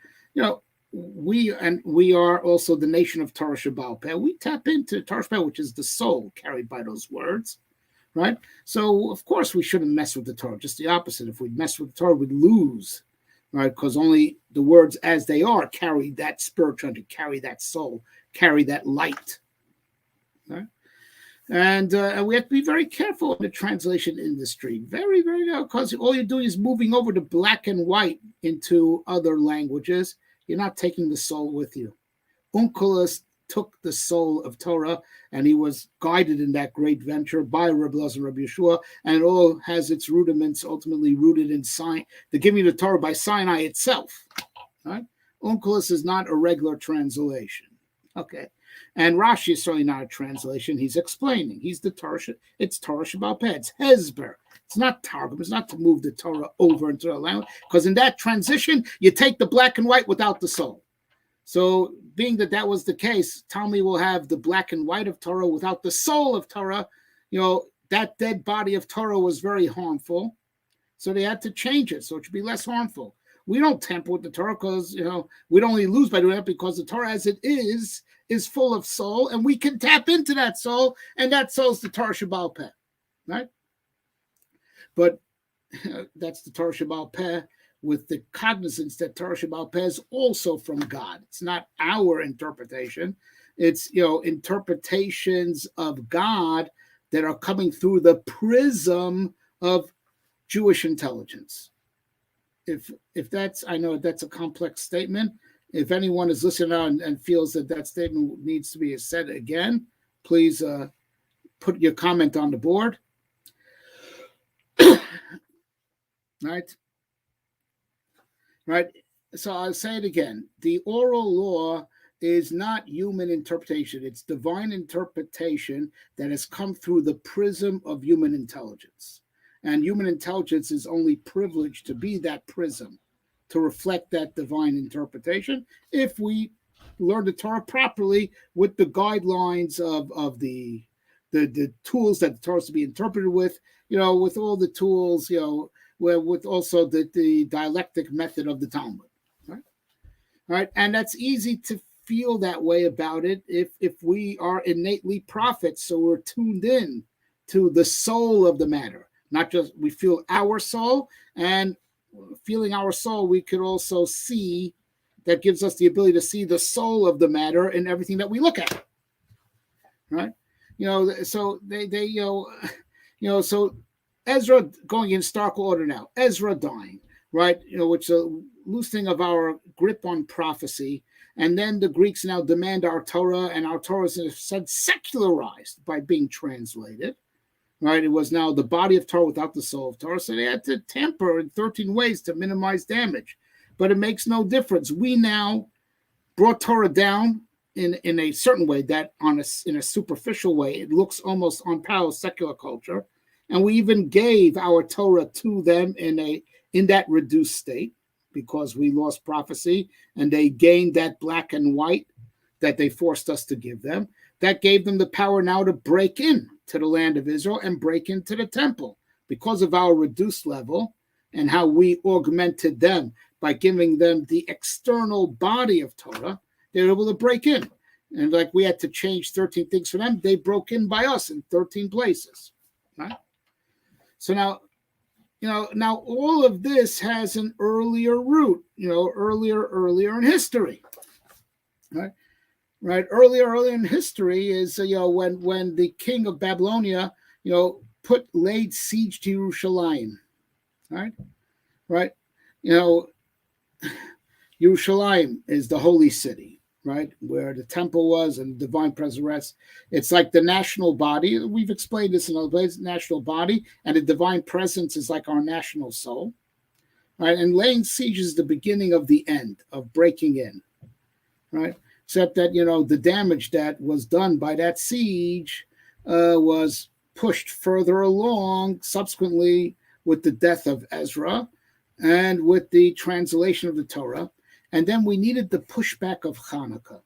We are also the nation of Torah Sheba'al Peh. We tap into Torah Sheba'al, which is the soul carried by those words. Right? So, of course, we shouldn't mess with the Torah. Just the opposite. If we mess with the Torah, we'd lose, right? Because only the words as they are carry that spirituality, carry that soul, carry that light. Right? And we have to be very careful in the translation industry. Very, very careful, because all you're doing is moving over to black and white into other languages. You're not taking the soul with you. Onkelos took the soul of Torah, and he was guided in that great venture by Rebbe and Rabbi Yeshua, and it all has its rudiments ultimately rooted in the giving of the Torah by Sinai itself. Right? Onkelos is not a regular translation. Okay. And Rashi is certainly not a translation. He's explaining. He's the Torah. It's Torah Sheba'al Peh. It's Hezber. It's not Targum. It's not to move the Torah over into the language, because in that transition, you take the black and white without the soul. So, being that was the case, Talmi will have the black and white of Torah without the soul of Torah. That dead body of Torah was very harmful, so they had to change it so it should be less harmful. We don't tamper with the Torah because we'd only lose by doing that, because the Torah as it is full of soul, and we can tap into that soul, and that soul's the Torah Sheba'al Peh, right? But that's the Torah Sheba'al Peh, with the cognizance that Torah Sheba'al Peh is also from God. It's not our interpretation. It's, interpretations of God that are coming through the prism of Jewish intelligence. If that's, I know that's a complex statement. If anyone is listening now and feels that statement needs to be said again, please put your comment on the board. Right? Right. So I'll say it again. The oral law is not human interpretation. It's divine interpretation that has come through the prism of human intelligence. And human intelligence is only privileged to be that prism, to reflect that divine interpretation, if we learn the Torah properly with the guidelines of the tools that the Torah is to be interpreted with, with all the tools, with also the dialectic method of the Talmud, right? Right, and that's easy to feel that way about it if we are innately prophets, so we're tuned in to the soul of the matter, not just we feel our soul, and feeling our soul, we could also see, that gives us the ability to see the soul of the matter in everything that we look at, right? So so Ezra, going in stark order now, Ezra dying. right? Which is a loosening of our grip on prophecy. And then the Greeks now demand our Torah, and our Torah is in a sense secularized by being translated, right? It was now the body of Torah without the soul of Torah, so they had to tamper in 13 ways to minimize damage. But it makes no difference. We now brought Torah down in a certain way, that in a superficial way, it looks almost on par with secular culture. And we even gave our Torah to them in that reduced state, because we lost prophecy and they gained that black and white that they forced us to give them. That gave them the power now to break in to the land of Israel and break into the temple. Because of our reduced level and how we augmented them by giving them the external body of Torah, they were able to break in. And like we had to change 13 things for them, they broke in by us in 13 places. Right? So now, now all of this has an earlier root, earlier in history, right? Right. Earlier in history is, when the king of Babylonia, laid siege to Yerushalayim, right? Right. Yerushalayim is the holy city, right, where the temple was and the divine presence rests. It's like the national body. We've explained this in other places. National body, and the divine presence is like our national soul, right? And laying siege is the beginning of the end of breaking in, right? Except that the damage that was done by that siege was pushed further along subsequently with the death of Ezra and with the translation of the Torah. And then we needed the pushback of Hanukkah.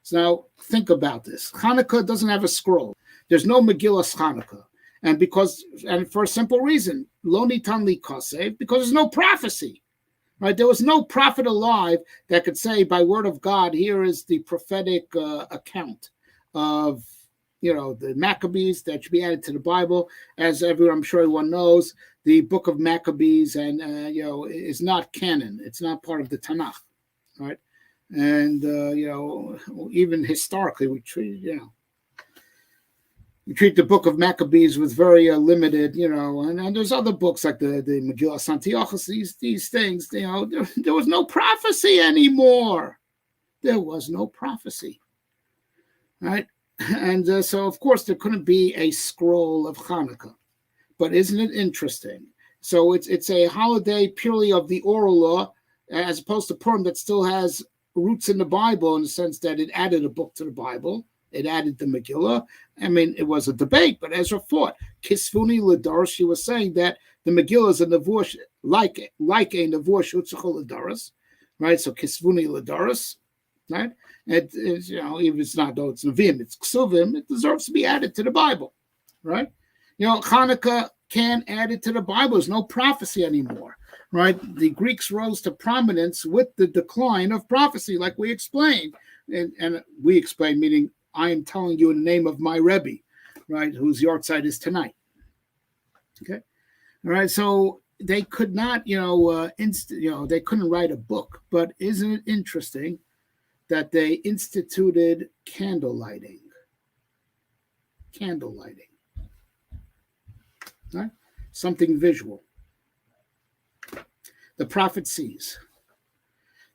So now think about this. Hanukkah doesn't have a scroll. There's no Megillas Hanukkah. And for a simple reason, lo nitan li kosev, because there's no prophecy. Right? There was no prophet alive that could say by word of God, here is the prophetic account of the Maccabees that should be added to the Bible. As I'm sure everyone knows, the book of Maccabees is not canon. It's not part of the Tanakh. Right, and even historically, we treat the book of Maccabees with very limited, and there's other books like the Megillah Antiochus. These things, there was no prophecy anymore. There was no prophecy, right? And so, of course, there couldn't be a scroll of Hanukkah. But isn't it interesting? So it's a holiday purely of the oral law, as opposed to Purim that still has roots in the Bible in the sense that it added a book to the Bible. It added the Megillah. I mean, it was a debate, but Ezra fought. Kisvuni Ladar, she was saying that the Megillah is a nevuah, like a nevuah shutzachol Ladaris, right? So Kisvuni Ladaris, right? Even if it's not, though it's Nevi'im, it's Ksuvim, it deserves to be added to the Bible, right? Hanukkah can add it to the Bible. There's no prophecy anymore. Right, the Greeks rose to prominence with the decline of prophecy, like we explained, and we explained, meaning I am telling you in the name of my Rebbe, right, whose Yahrtzeit is tonight. Okay, all right. So they could not, they couldn't write a book, but isn't it interesting that they instituted candle lighting, right? Something visual. The prophet sees.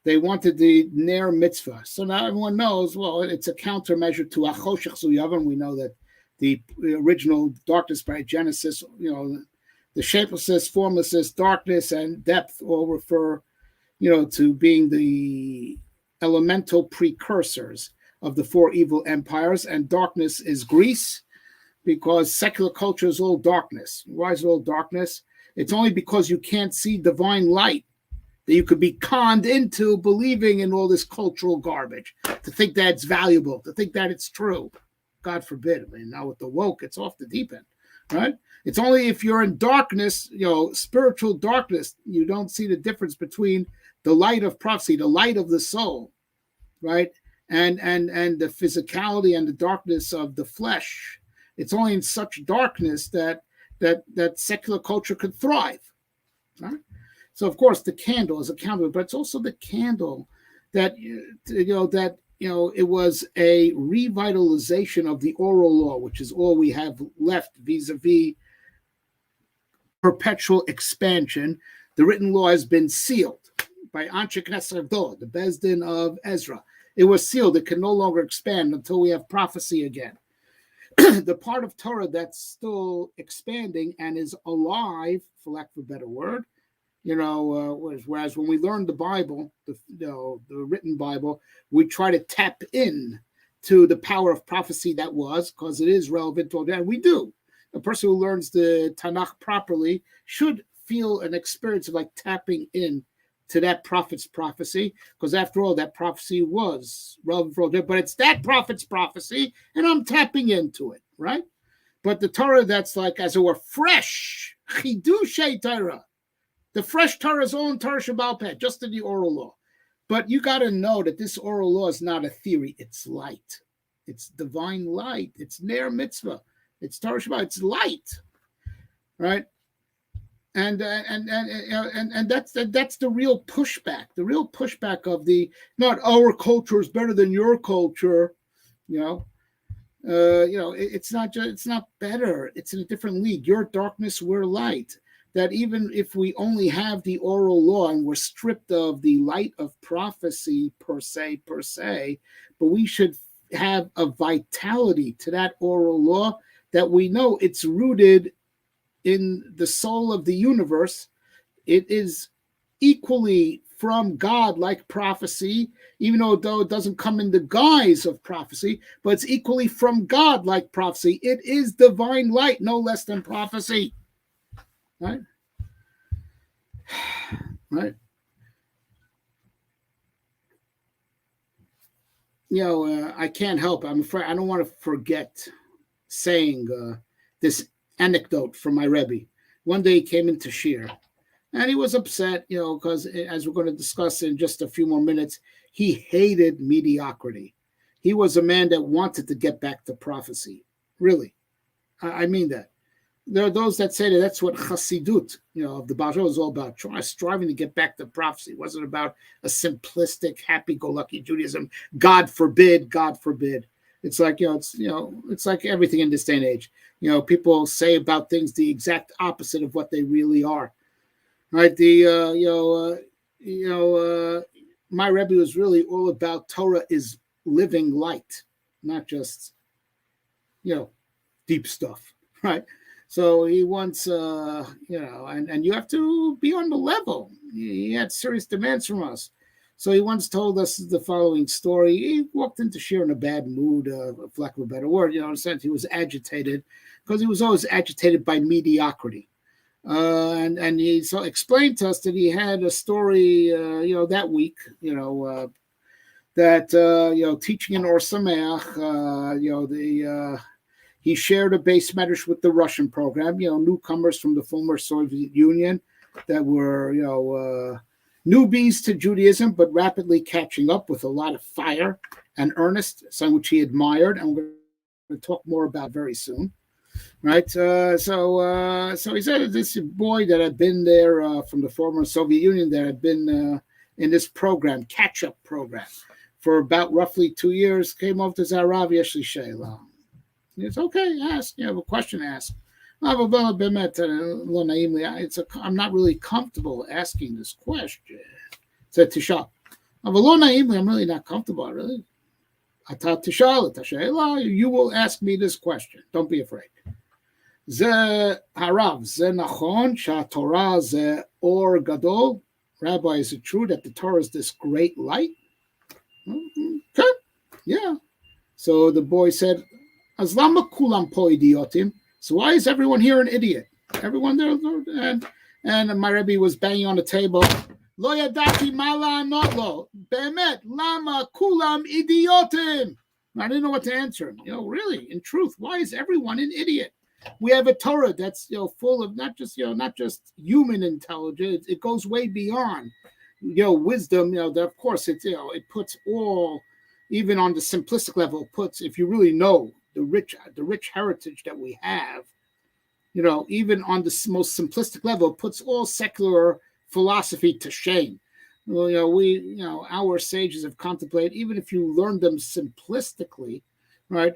They wanted the Ner mitzvah. So now everyone knows, well, it's a countermeasure to Achoshech Zuyavan. We know that the original darkness by Genesis, the shapelessness, formlessness, darkness, and depth all refer, to being the elemental precursors of the four evil empires. And darkness is Greece, because secular culture is all darkness. Why is it all darkness? It's only because you can't see divine light that you could be conned into believing in all this cultural garbage, to think that it's valuable, to think that it's true. God forbid. I mean, now with the woke, it's off the deep end, right? It's only if you're in darkness, spiritual darkness, you don't see the difference between the light of prophecy, the light of the soul, right? And the physicality and the darkness of the flesh. It's only in such darkness that secular culture could thrive. Right? So, of course, the candle is a candle, but it's also the candle that it was a revitalization of the oral law, which is all we have left vis-a-vis perpetual expansion The written law has been sealed by Anshe Knesset Agdolah, the Beis Din of Ezra. It was sealed. It can no longer expand until we have prophecy again. The part of Torah that's still expanding and is alive, for lack of a better word, whereas when we learn the Bible, the written Bible, we try to tap in to the power of prophecy that was, because it is relevant to all that. We do. A person who learns the Tanakh properly should feel an experience of like tapping in to that prophet's prophecy, because after all, that prophecy was relevant for all that. But it's that prophet's prophecy, and I'm tapping into it, right? But the Torah that's like, as it were, fresh, chidushei Torah, the fresh Torah is all in Torah Shebaal Peh, just in the oral law. But you got to know that this oral law is not a theory. It's light. It's divine light. It's Ner Mitzvah. It's Torah Shebaal. It's light, right? And that's the real pushback. The real pushback of the not our culture is better than your culture. It's not better. It's in a different league. Your darkness, we're light. That even if we only have the oral law and we're stripped of the light of prophecy per se, but we should have a vitality to that oral law that we know it's rooted in the soul of the universe. It is equally from God like prophecy, even though it doesn't come in the guise of prophecy, but it's equally from God like prophecy. It is divine light, no less than prophecy. Right? Right. I can't help. I'm afraid I don't want to forget saying this anecdote from my Rebbe. One day he came into Shir, and he was upset, because as we're going to discuss in just a few more minutes, he hated mediocrity. He was a man that wanted to get back to prophecy. Really. I mean that. There are those that say that that's what Chassidut, of the Baal Shem is all about, striving to get back to prophecy. It wasn't about a simplistic, happy-go-lucky Judaism. God forbid, God forbid. It's like, it's like everything in this day and age. People say about things the exact opposite of what they really are. Right? My Rebbe was really all about Torah is living light, not just, deep stuff, right? So he wants, and you have to be on the level. He had serious demands from us. So he once told us the following story. He walked into Shir in a bad mood, for lack of a better word. In a sense, he was agitated because he was always agitated by mediocrity. And he so explained to us that he had a story, that week, that teaching in Or Sameach, he shared a base medrash with the Russian program, newcomers from the former Soviet Union that were, newbies to Judaism, but rapidly catching up with a lot of fire and earnest, something which he admired, and we're going to talk more about very soon. Right, so he said this boy that had been there from the former Soviet Union that had been in this program, catch-up program, for about roughly 2 years, came over to HaRav Yesh li Sheila. It's okay, ask. You have a question, ask. I'm not really comfortable asking this question. Said Tisha. I'm really not comfortable, really. You will ask me this question. Don't be afraid. Rabbi, is it true that the Torah is this great light? Okay. Yeah. So the boy said, so why is everyone here an idiot? Everyone there, and my Rebbe was banging on the table. Lo yadati mala anotlo. Bemet lama kulam idiotim. I didn't know what to answer him. Really, in truth, why is everyone an idiot? We have a Torah that's full of not just human intelligence. It goes way beyond wisdom. That of course it puts all, even on the simplistic level, it puts, if you really know the rich heritage that we have, even on the most simplistic level, it puts all secular philosophy to shame. Our sages have contemplated, even if you learn them simplistically, right?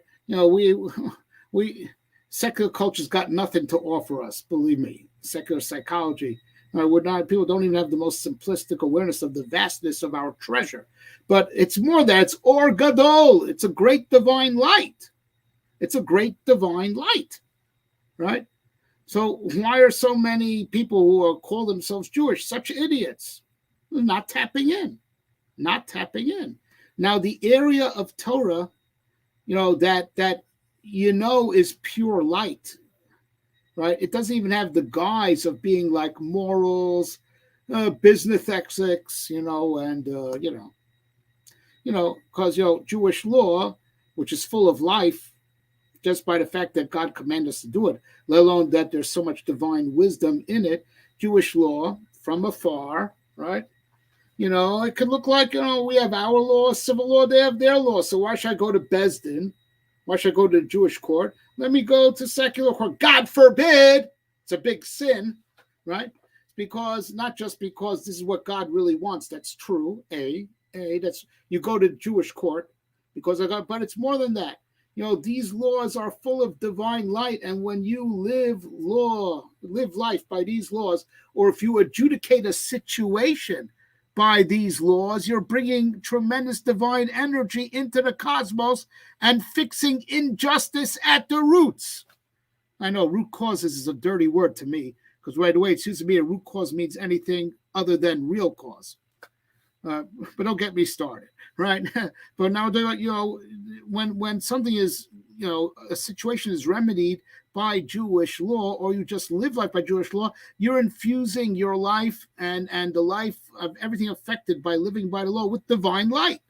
We secular culture's got nothing to offer us. Believe me, secular psychology We're not, people don't even have the most simplistic awareness of the vastness of our treasure. But it's more that it's Or Gadol. It's a great divine light. It's a great divine light, right? So why are so many people who call themselves Jewish such idiots? Not tapping in. Now, the area of Torah, that is pure light, right? It doesn't even have the guise of being like morals, business ethics, because Jewish law, which is full of life, just by the fact that God commanded us to do it, let alone that there's so much divine wisdom in it. Jewish law from afar, right? It could look like, we have our law, civil law, they have their law. So why should I go to Beis Din? Why should I go to the Jewish court? Let me go to secular court. God forbid. It's a big sin, right? Because not just because this is what God really wants. That's true. That's you go to Jewish court because of God, but it's more than that. These laws are full of divine light, and when you live life by these laws, or if you adjudicate a situation by these laws, you're bringing tremendous divine energy into the cosmos and fixing injustice at the roots. I know root causes is a dirty word to me, because right away it seems to me a root cause means anything other than real cause. But don't get me started, right? But now, when something is, a situation is remedied by Jewish law, or you just live life by Jewish law, you're infusing your life and the life of everything affected by living by the law with divine light.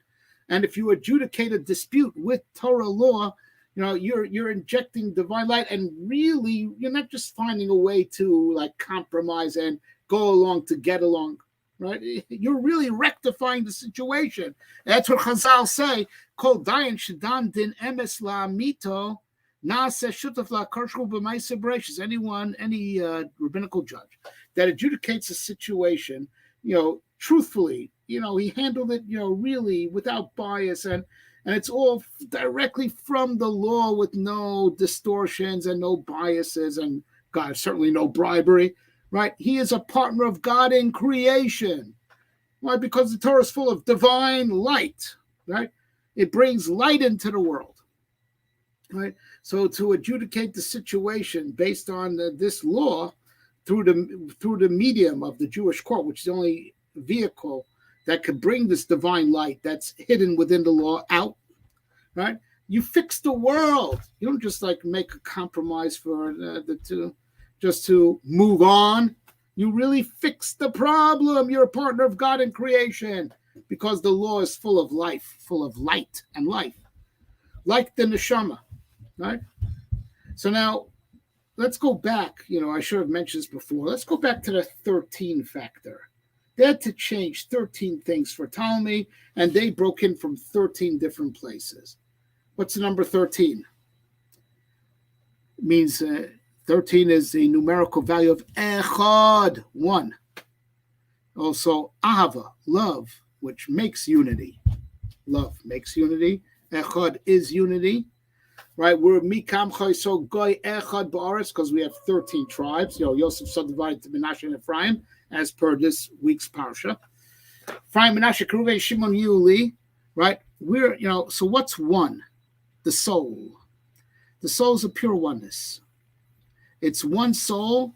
And if you adjudicate a dispute with Torah law, you're injecting divine light, and really you're not just finding a way to like compromise and go along to get along. Right, you're really rectifying the situation. That's what Chazal say. Kol dayan shedan din emes la mito naaseh shutaf la karshu b'maaseh bereishis. Any rabbinical judge that adjudicates a situation, truthfully, he handled it, really without bias, and it's all directly from the law with no distortions and no biases, and God, certainly no bribery. Right? He is a partner of God in creation. Why? Because the Torah is full of divine light, right? It brings light into the world, right? So to adjudicate the situation based on this law through the medium of the Jewish court, which is the only vehicle that could bring this divine light that's hidden within the law out, right? You fix the world. You don't just like make a compromise for the two. Just to move on. You really fix the problem. You're a partner of God in creation, because the law is full of life, full of light and life, like the neshama, right? So now let's go back. I should have mentioned this before. Let's go back to the 13 factor. They had to change 13 things for Ptolemy, and they broke in from 13 different places. What's the number 13? It means 13 is the numerical value of echad, one. Also, ahava, love, which makes unity. Love makes unity. Echad is unity, right? We're mikam chayso goy echad ba'aretz, because we have 13 tribes. Yosef subdivided to Menashe and Ephraim, as per this week's parsha. Ephraim, Menashe, Reuven, Shimon, Yuli, right? So what's one? The soul. The soul is a pure oneness. It's one soul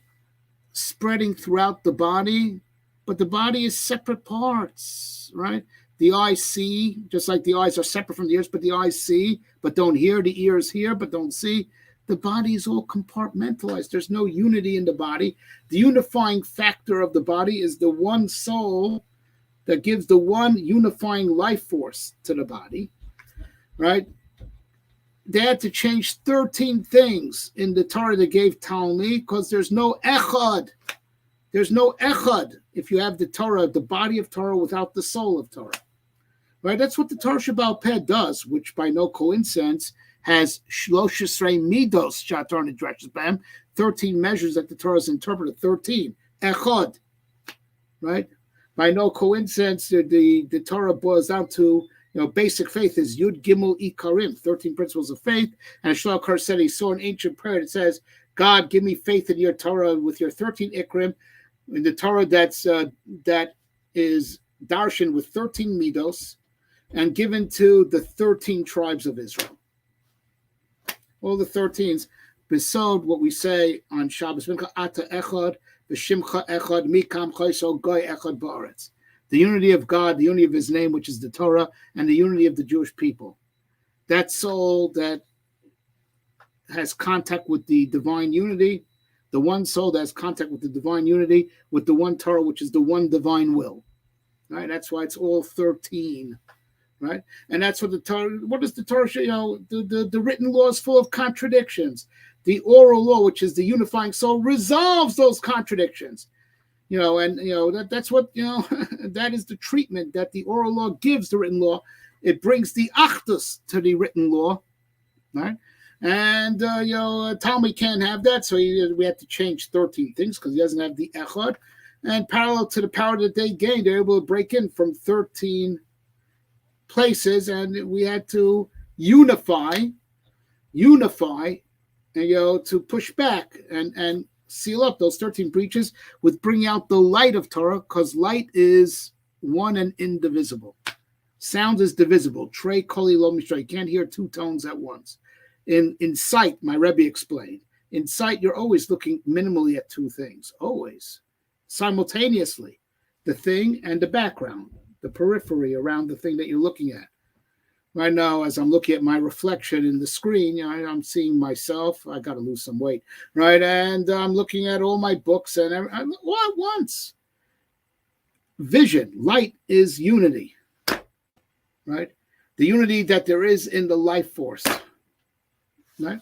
spreading throughout the body, but the body is separate parts, right? The eyes see, just like the eyes are separate from the ears, but the eyes see, but don't hear. The ears hear, but don't see. The body is all compartmentalized. There's no unity in the body. The unifying factor of the body is the one soul that gives the one unifying life force to the body, right? They had to change 13 things in the Torah that gave Ptolemy, because there's no echad. There's no echad if you have the Torah, the body of Torah, without the soul of Torah. Right? That's what the Torah Shebaal Peh does, which by no coincidence has shlosh esrei midos shatar nidreshes b'hem, 13 measures that the Torah has interpreted, 13. Echad. Right? By no coincidence, the Torah boils down to, basic faith is Yud Gimel Ikarim, 13 principles of faith. And Shlomo Kar said he saw an ancient prayer that says, God, give me faith in your Torah with your 13 Ikrim. In the Torah that is darshan with 13 midos and given to the 13 tribes of Israel. All the 13s, besod what we say on Shabbos, ata echad, v'shimcha echad, mikam chayso goy echad ba'aretz. The unity of God, the unity of his name, which is the Torah, and the unity of the Jewish people. That soul that has contact with the divine unity, the one soul that has contact with the divine unity, with the one Torah, which is the one divine will. Right? That's why it's all 13. Right? And that's what the Torah, what does the Torah show? The written law is full of contradictions. The oral law, which is the unifying soul, resolves those contradictions. That's what, that is the treatment that the oral law gives the written law. It brings the achdus to the written law, right? And, Talmud can't have that, so we had to change 13 things because he doesn't have the echad. And parallel to the power that they gained, they're able to break in from 13 places, and we had to unify, and, to push back and seal up those 13 breaches with bringing out the light of Torah, because light is one and indivisible. Sound is divisible. Trey koli lo mishra. You can't hear two tones at once. In sight, my Rebbe explained, in sight, you're always looking minimally at two things, always, simultaneously, the thing and the background, the periphery around the thing that you're looking at. Right now, as I'm looking at my reflection in the screen, I'm seeing myself. I got to lose some weight, right? And I'm looking at all my books and all at once. Vision, light is unity, right? The unity that there is in the life force, right?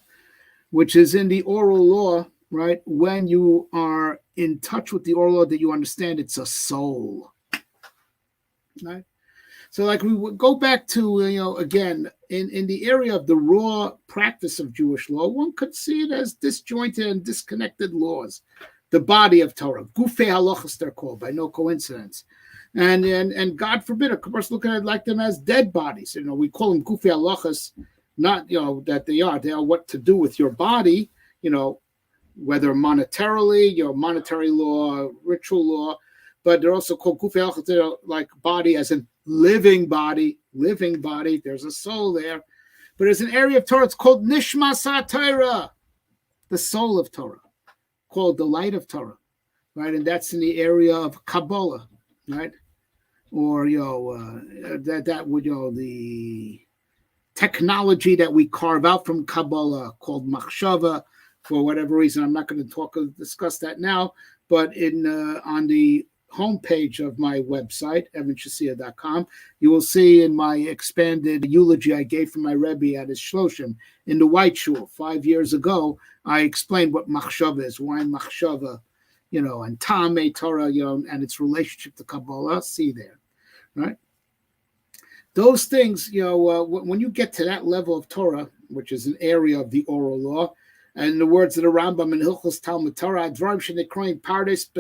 Which is in the oral law, right? When you are in touch with the oral law, that you understand it's a soul, right? So like we would go back to, again, in the area of the raw practice of Jewish law, one could see it as disjointed and disconnected laws. The body of Torah, gufei halachos they're called, by no coincidence. And God forbid, of course, look at it like them as dead bodies. We call them gufei halachos, not, that they are what to do with your body, whether monetarily, monetary law, ritual law, but they're also called gufei halachos, like body as in living body. There's a soul there. But there's an area of Torah, it's called Nishmas HaTorah, the soul of Torah, called the light of Torah, right? And that's in the area of Kabbalah, right? Or, that would, the technology that we carve out from Kabbalah called Machshava, for whatever reason. I'm not going to discuss that now, but on the homepage of my website, evanshasiyah.com, you will see in my expanded eulogy I gave for my Rebbe at his Shloshim in the White Shul 5 years ago. I explained what machshava is, why machshava, and Tamei Torah, and its relationship to Kabbalah. See there, right? Those things, when you get to that level of Torah, which is an area of the oral law, and in the words of the Rambam in Hilchos Talmud Torah, Advarim shenekroim pardes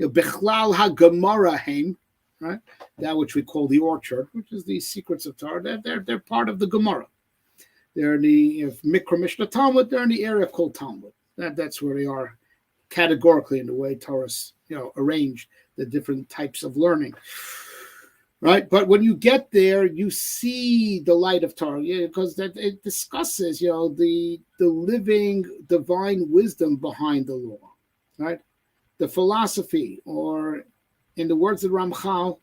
Bechlal HaGemara Haim, right? That which we call the orchard, which is the secrets of Torah. They're part of the Gemara. They're in the Mikra Mishnah Talmud. They're in the area called Talmud. That's where they are categorically in the way Torah's arranged the different types of learning, right? But when you get there, you see the light of Torah, because it discusses the living divine wisdom behind the law, right? The philosophy, or in the words of Ramchal,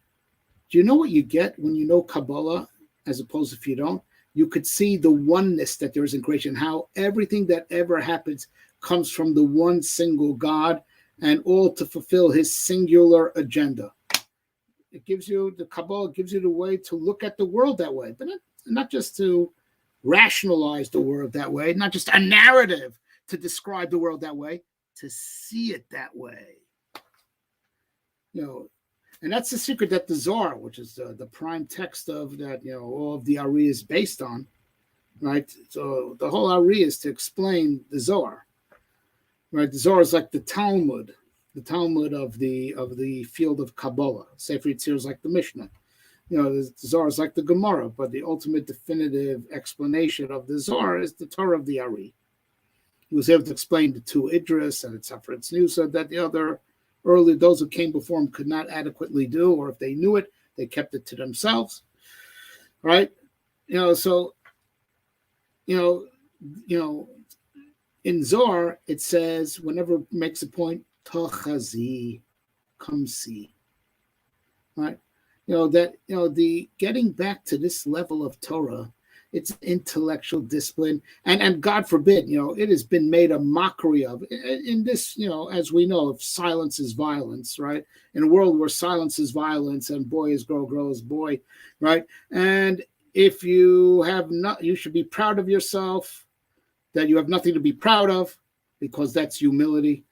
do you know what you get when you know Kabbalah, as opposed to if you don't? You could see the oneness that there is in creation, how everything that ever happens comes from the one single God, and all to fulfill his singular agenda. The Kabbalah gives you the way to look at the world that way, but not just to rationalize the world that way, not just a narrative to describe the world that way, to see it that way, and that's the secret that the Zohar, which is the prime text of that, all of the Ari is based on, right? So the whole Ari is to explain the Zohar, right? The Zohar is like the Talmud of the field of Kabbalah. Sefer Yetzirah is like the Mishnah, the Zohar is like the Gemara, but the ultimate definitive explanation of the Zohar is the Torah of the Ari. He was able to explain the two Idris and its Sefer Tznusa that the other earlier those who came before him could not adequately do, or if they knew it, they kept it to themselves, right? So in Zohar it says, whenever it makes a point, Tochazi, come see, right? The getting back to this level of Torah, it's intellectual discipline, and God forbid, it has been made a mockery of in this, as we know, if silence is violence, right? In a world where silence is violence and boy is girl is boy, right? And if you have not, you should be proud of yourself that you have nothing to be proud of, because that's humility,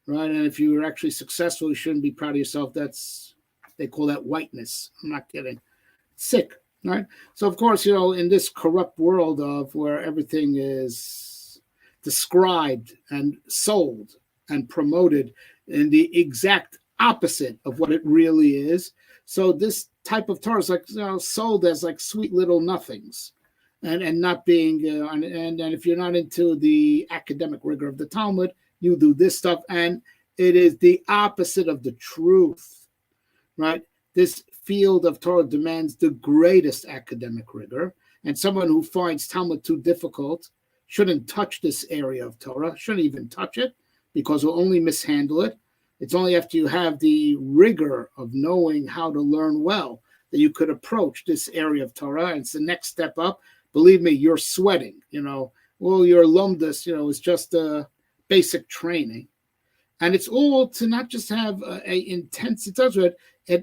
right? And if you are actually successful, you shouldn't be proud of yourself. They call that whiteness. I'm not kidding. Sick, right? So, of course, in this corrupt world of where everything is described and sold and promoted in the exact opposite of what it really is. So this type of Torah is like sold as like sweet little nothings, and not being and if you're not into the academic rigor of the Talmud, you do this stuff, and it is the opposite of the truth, right? This field of Torah demands the greatest academic rigor, and someone who finds Talmud too difficult shouldn't touch this area of Torah, shouldn't even touch it, because will only mishandle it. It's only after you have the rigor of knowing how to learn well that you could approach this area of Torah, and it's the next step up. Believe me, you're sweating, well, your lumdus, is just a basic training. And it's all to not just have an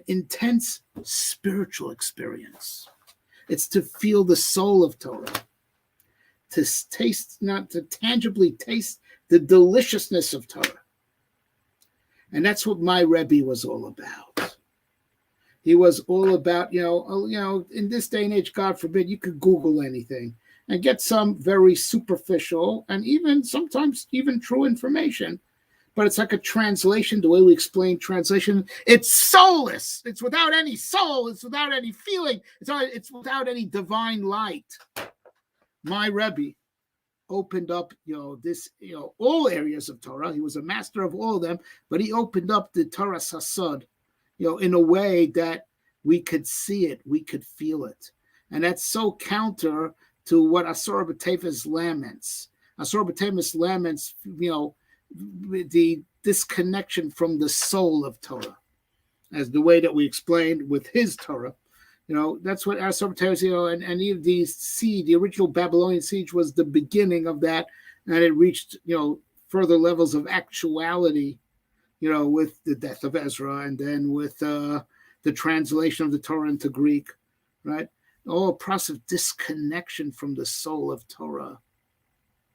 intense spiritual experience. It's to feel the soul of Torah, to taste, not to tangibly taste the deliciousness of Torah. And that's what my Rebbe was all about. He was all about, in this day and age, God forbid, you could Google anything and get some very superficial and even sometimes even true information. But it's like a translation, the way we explain translation. It's soulless. It's without any soul. It's without any feeling. It's without any divine light. My Rebbe opened up, all areas of Torah. He was a master of all of them, but he opened up the Torah Sasod, in a way that we could see it, we could feel it. And that's so counter to what HaRav Moshe Shapira laments. HaRav Moshe Shapira laments, the disconnection from the soul of Torah, as the way that we explained with his Torah. That's what HaRav Moshe Shapira, and the original Babylonian siege was the beginning of that, and it reached, further levels of actuality, with the death of Ezra, and then with the translation of the Torah into Greek, right? A process of disconnection from the soul of Torah,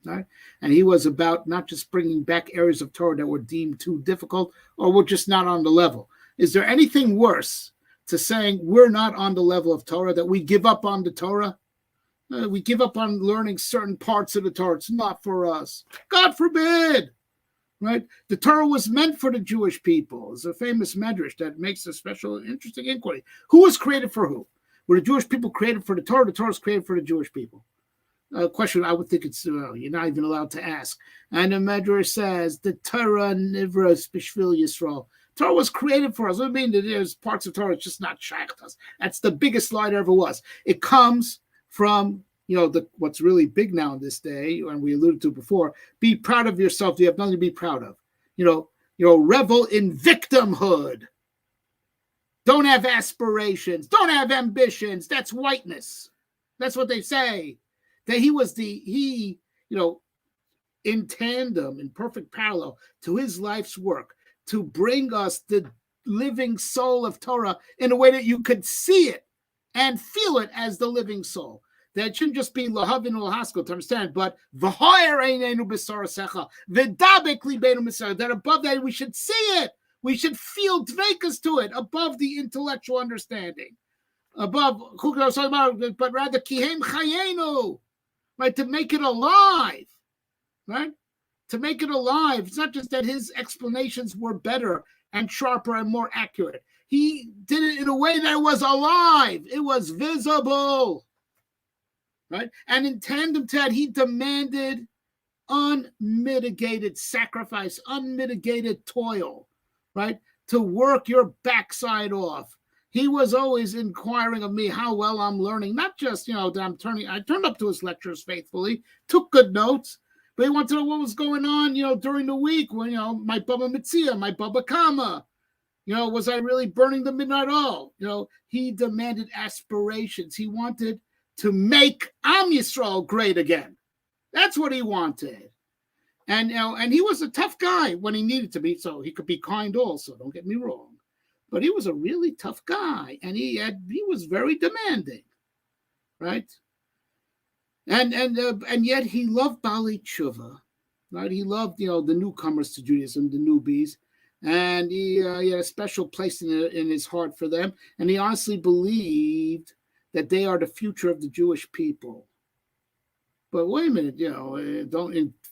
right? And he was about not just bringing back areas of Torah that were deemed too difficult or were just not on the level. Is there anything worse to saying we're not on the level of Torah, that we give up on the Torah? We give up on learning certain parts of the Torah. It's not for us. God forbid. Right? The Torah was meant for the Jewish people. It's a famous medrash that makes a special, interesting inquiry. Who was created for who? Were the Jewish people created for the Torah? The Torah was created for the Jewish people. A question I would think you're not even allowed to ask. And the medrash says, the Torah nivras b'shvil Yisrael. Torah was created for us. I mean, there's parts of Torah, it's just not shaykh to us. That's the biggest lie there ever was. It comes from what's really big now in this day, and we alluded to before, be proud of yourself. You have nothing to be proud of. Revel in victimhood. Don't have aspirations. Don't have ambitions. That's whiteness. That's what they say. That he in tandem, in perfect parallel to his life's work, to bring us the living soul of Torah in a way that you could see it and feel it as the living soul. That shouldn't just be lahavin ulhaskell to understand, but v'hoyer einenu b'sarasecha, v'dabek libenu b'sarasecha, that above that we should see it. We should feel dvekas to it above the intellectual understanding. Above, but rather kihem chayenu, right? To make it alive, right? To make it alive. It's not just that his explanations were better and sharper and more accurate. He did it in a way that it was alive. It was visible. Right? And in tandem to that, he demanded unmitigated sacrifice, unmitigated toil, right? To work your backside off. He was always inquiring of me how well I'm learning, not just, that I turned up to his lectures faithfully, took good notes, but he wanted to know what was going on, during the week when, my Baba Mitzia, my Baba Kama, was I really burning the midnight oil? He demanded aspirations. He wanted to make Am Yisrael great again. That's what he wanted. And he was a tough guy when he needed to be, so he could be kind also, don't get me wrong. But he was a really tough guy, and he was very demanding, right? And yet he loved Baalei Tshuva, right? He loved, the newcomers to Judaism, the newbies, and he had a special place in his heart for them, and he honestly believed that they are the future of the Jewish people. But wait a minute,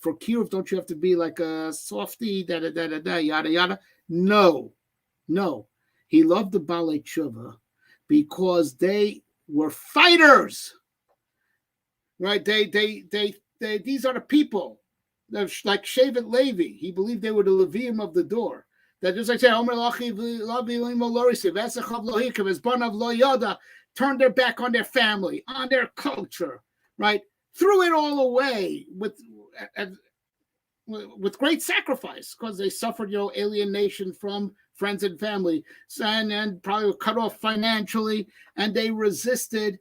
for Kiruv, don't you have to be like a softy, yada yada? No. He loved the Baalei Tshuva because they were fighters, right? They these are the people. They're like Shevet Levi. He believed they were the Levium of the door. That just like say, turned their back on their family, on their culture, right? Threw it all away with great sacrifice because they suffered, alienation from friends and family, and probably were cut off financially, and they resisted.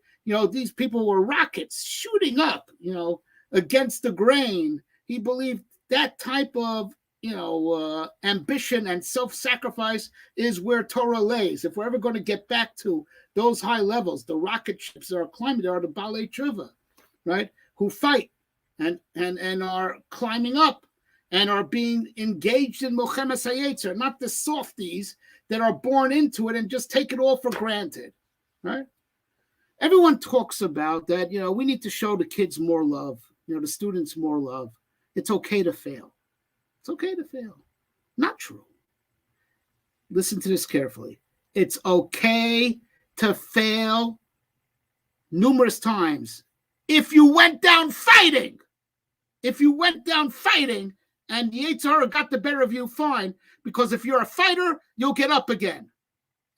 These people were rockets shooting up, against the grain. He believed that type of, ambition and self-sacrifice is where Torah lays. If we're ever going to get back to those high levels, the rocket ships that are climbing, there are the Baalei Tshuva, right? Who fight and are climbing up and are being engaged in Mochemes HaYetzer, not the softies that are born into it and just take it all for granted, right? Everyone talks about that, we need to show the kids more love, the students more love. It's okay to fail. It's okay to fail. Not true. Listen to this carefully. It's okay to fail numerous times if you went down fighting. If you went down fighting and the Yetzer Hara got the better of you, fine. Because if you're a fighter, you'll get up again.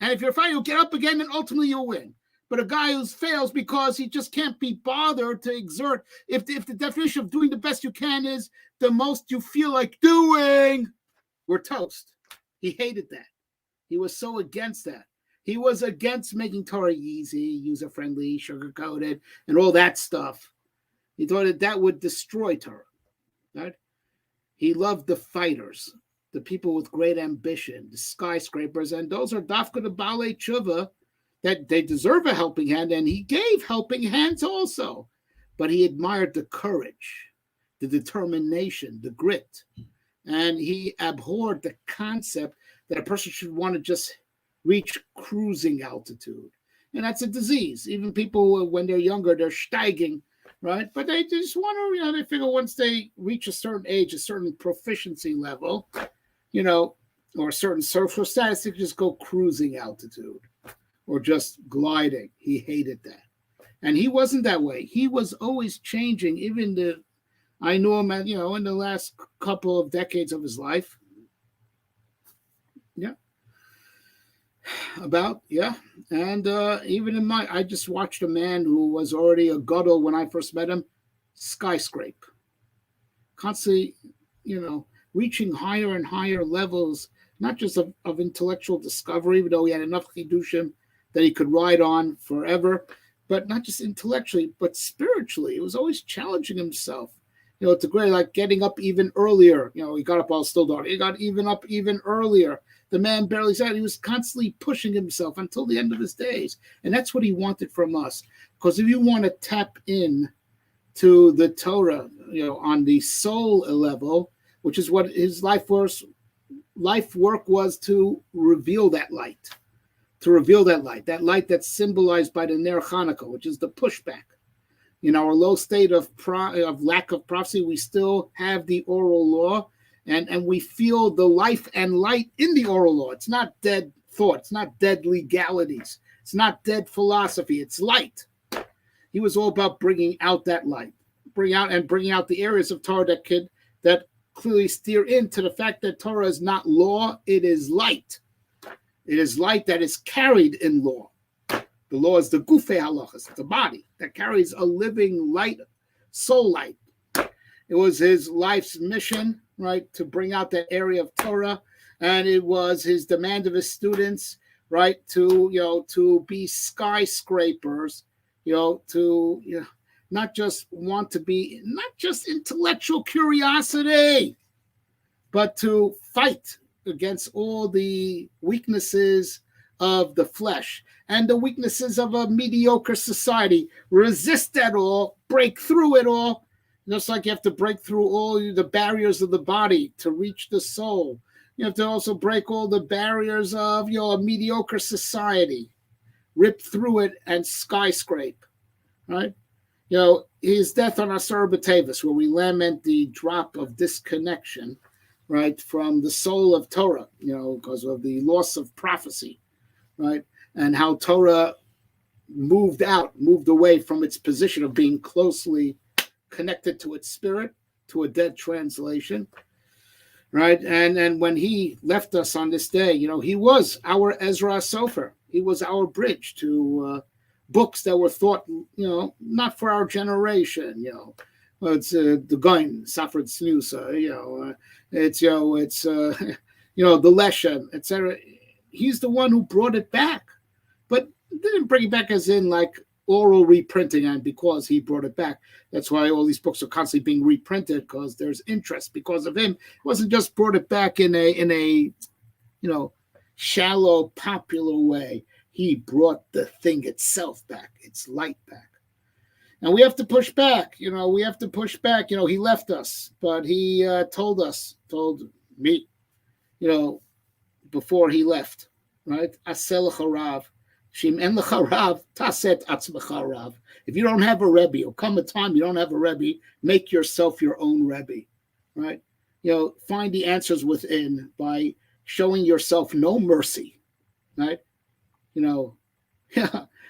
And if you're a fighter, you'll get up again, and ultimately you'll win. But a guy who fails because he just can't be bothered to exert, if the definition of doing the best you can is the most you feel like doing, we're toast. He hated that. He was so against that. He was against making Torah easy, user-friendly, sugar-coated, and all that stuff. He thought that would destroy Torah, right? He loved the fighters, the people with great ambition, the skyscrapers, and those are dafka the Baalei Tshuva, that they deserve a helping hand, and he gave helping hands also. But he admired the courage, the determination, the grit, and he abhorred the concept that a person should want to just reach cruising altitude. And that's a disease. Even people, when they're younger, they're steiging, right? But they just want to, they figure once they reach a certain age, a certain proficiency level, or a certain social status, they just go cruising altitude or just gliding. He hated that. And he wasn't that way. He was always changing. I knew him, in the last couple of decades of his life. Yeah. And even I just watched a man who was already a gadol when I first met him, skyscrape. Constantly, reaching higher and higher levels, not just of intellectual discovery, even though he had enough chidushim that he could ride on forever, but not just intellectually, but spiritually. He was always challenging himself. To great, like getting up even earlier. He got up while still dark. He got up even earlier. The man barely said. He was constantly pushing himself until the end of his days. And that's what he wanted from us. Because if you want to tap in to the Torah, on the soul level, which is what his life work was, to reveal that light. That light that's symbolized by the Ner Hanukkah, which is the pushback. In our low state of lack of prophecy, we still have the oral law, and we feel the life and light in the oral law. It's not dead thought. It's not dead legalities. It's not dead philosophy. It's light. He was all about bringing out that light, bringing out the areas of Torah that clearly steer into the fact that Torah is not law, it is light. It is light that is carried in law. The law is the gufei halachas, the body that carries a living light, soul light. It was his life's mission, right, to bring out that area of Torah, and it was his demand of his students, right, to be skyscrapers, to not just want to be, not just intellectual curiosity, but to fight against all the weaknesses of the flesh and the weaknesses of a mediocre society. Resist that all, break through it all, just like you have to break through all the barriers of the body to reach the soul. You have to also break all the barriers of a mediocre society, rip through it and skyscrape, right? His death on 10th of Teves, where we lament the drop of disconnection, right, from the soul of Torah, because of the loss of prophecy, right, and how Torah moved away from its position of being closely connected to its spirit, to a dead translation, right? And when he left us on this day, he was our Ezra Sofer. He was our bridge to books that were thought, not for our generation, it's the HaGaon, Safra Tznusa, it's the Leshem, etc. He's the one who brought it back, but didn't bring it back as in like oral reprinting, and because he brought it back, that's why all these books are constantly being reprinted, because there's interest because of him. It wasn't just brought it back in a shallow, popular way. He brought the thing itself back, its light back. And we have to push back, He left us, but he told me, before he left, right? Asel HaRav. If you don't have a Rebbe, it'll come a time you don't have a Rebbe, make yourself your own Rebbe, right? Find the answers within by showing yourself no mercy, right?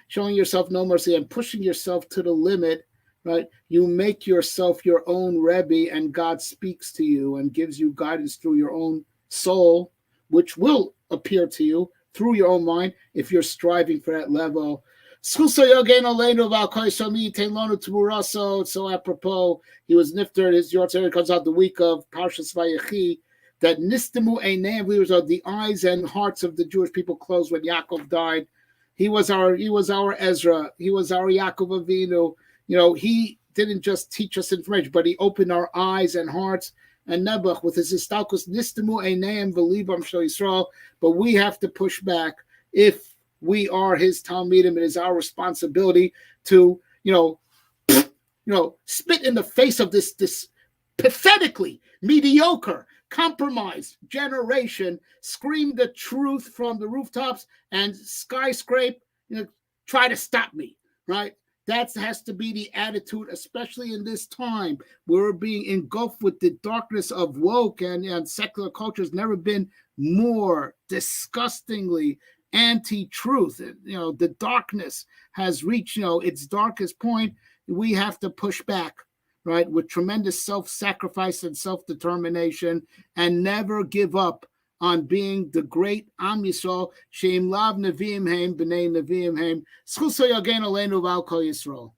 Showing yourself no mercy and pushing yourself to the limit, right? You make yourself your own Rebbe, and God speaks to you and gives you guidance through your own soul, which will appear to you through your own mind if you're striving for that level. So apropos, he was nifter, his Yahrtzeit comes out the week of Parshas Vayechi, that nistimu einayim, the eyes and hearts of the Jewish people closed when Yaakov died. He was our Ezra. He was our Yaakov Avinu. He didn't just teach us information, but he opened our eyes and hearts. And Nebuch, with his istalkus nistimu einayim v'libam shel Yisrael, but we have to push back. If we are his Talmidim, it is our responsibility to, spit in the face of this pathetically mediocre, compromised generation, scream the truth from the rooftops and skyscrape, try to stop me, right? That has to be the attitude, especially in this time. We're being engulfed with the darkness of woke and secular culture. Has never been more disgustingly anti-truth. The darkness has reached, its darkest point. We have to push back, right, with tremendous self-sacrifice and self-determination, and never give up on being the great Am Yisrael, Sheim Lav Neviim Heim, B'nai Neviim Heim, Zchus HaYagen Aleinu V'al Kol Yisrael.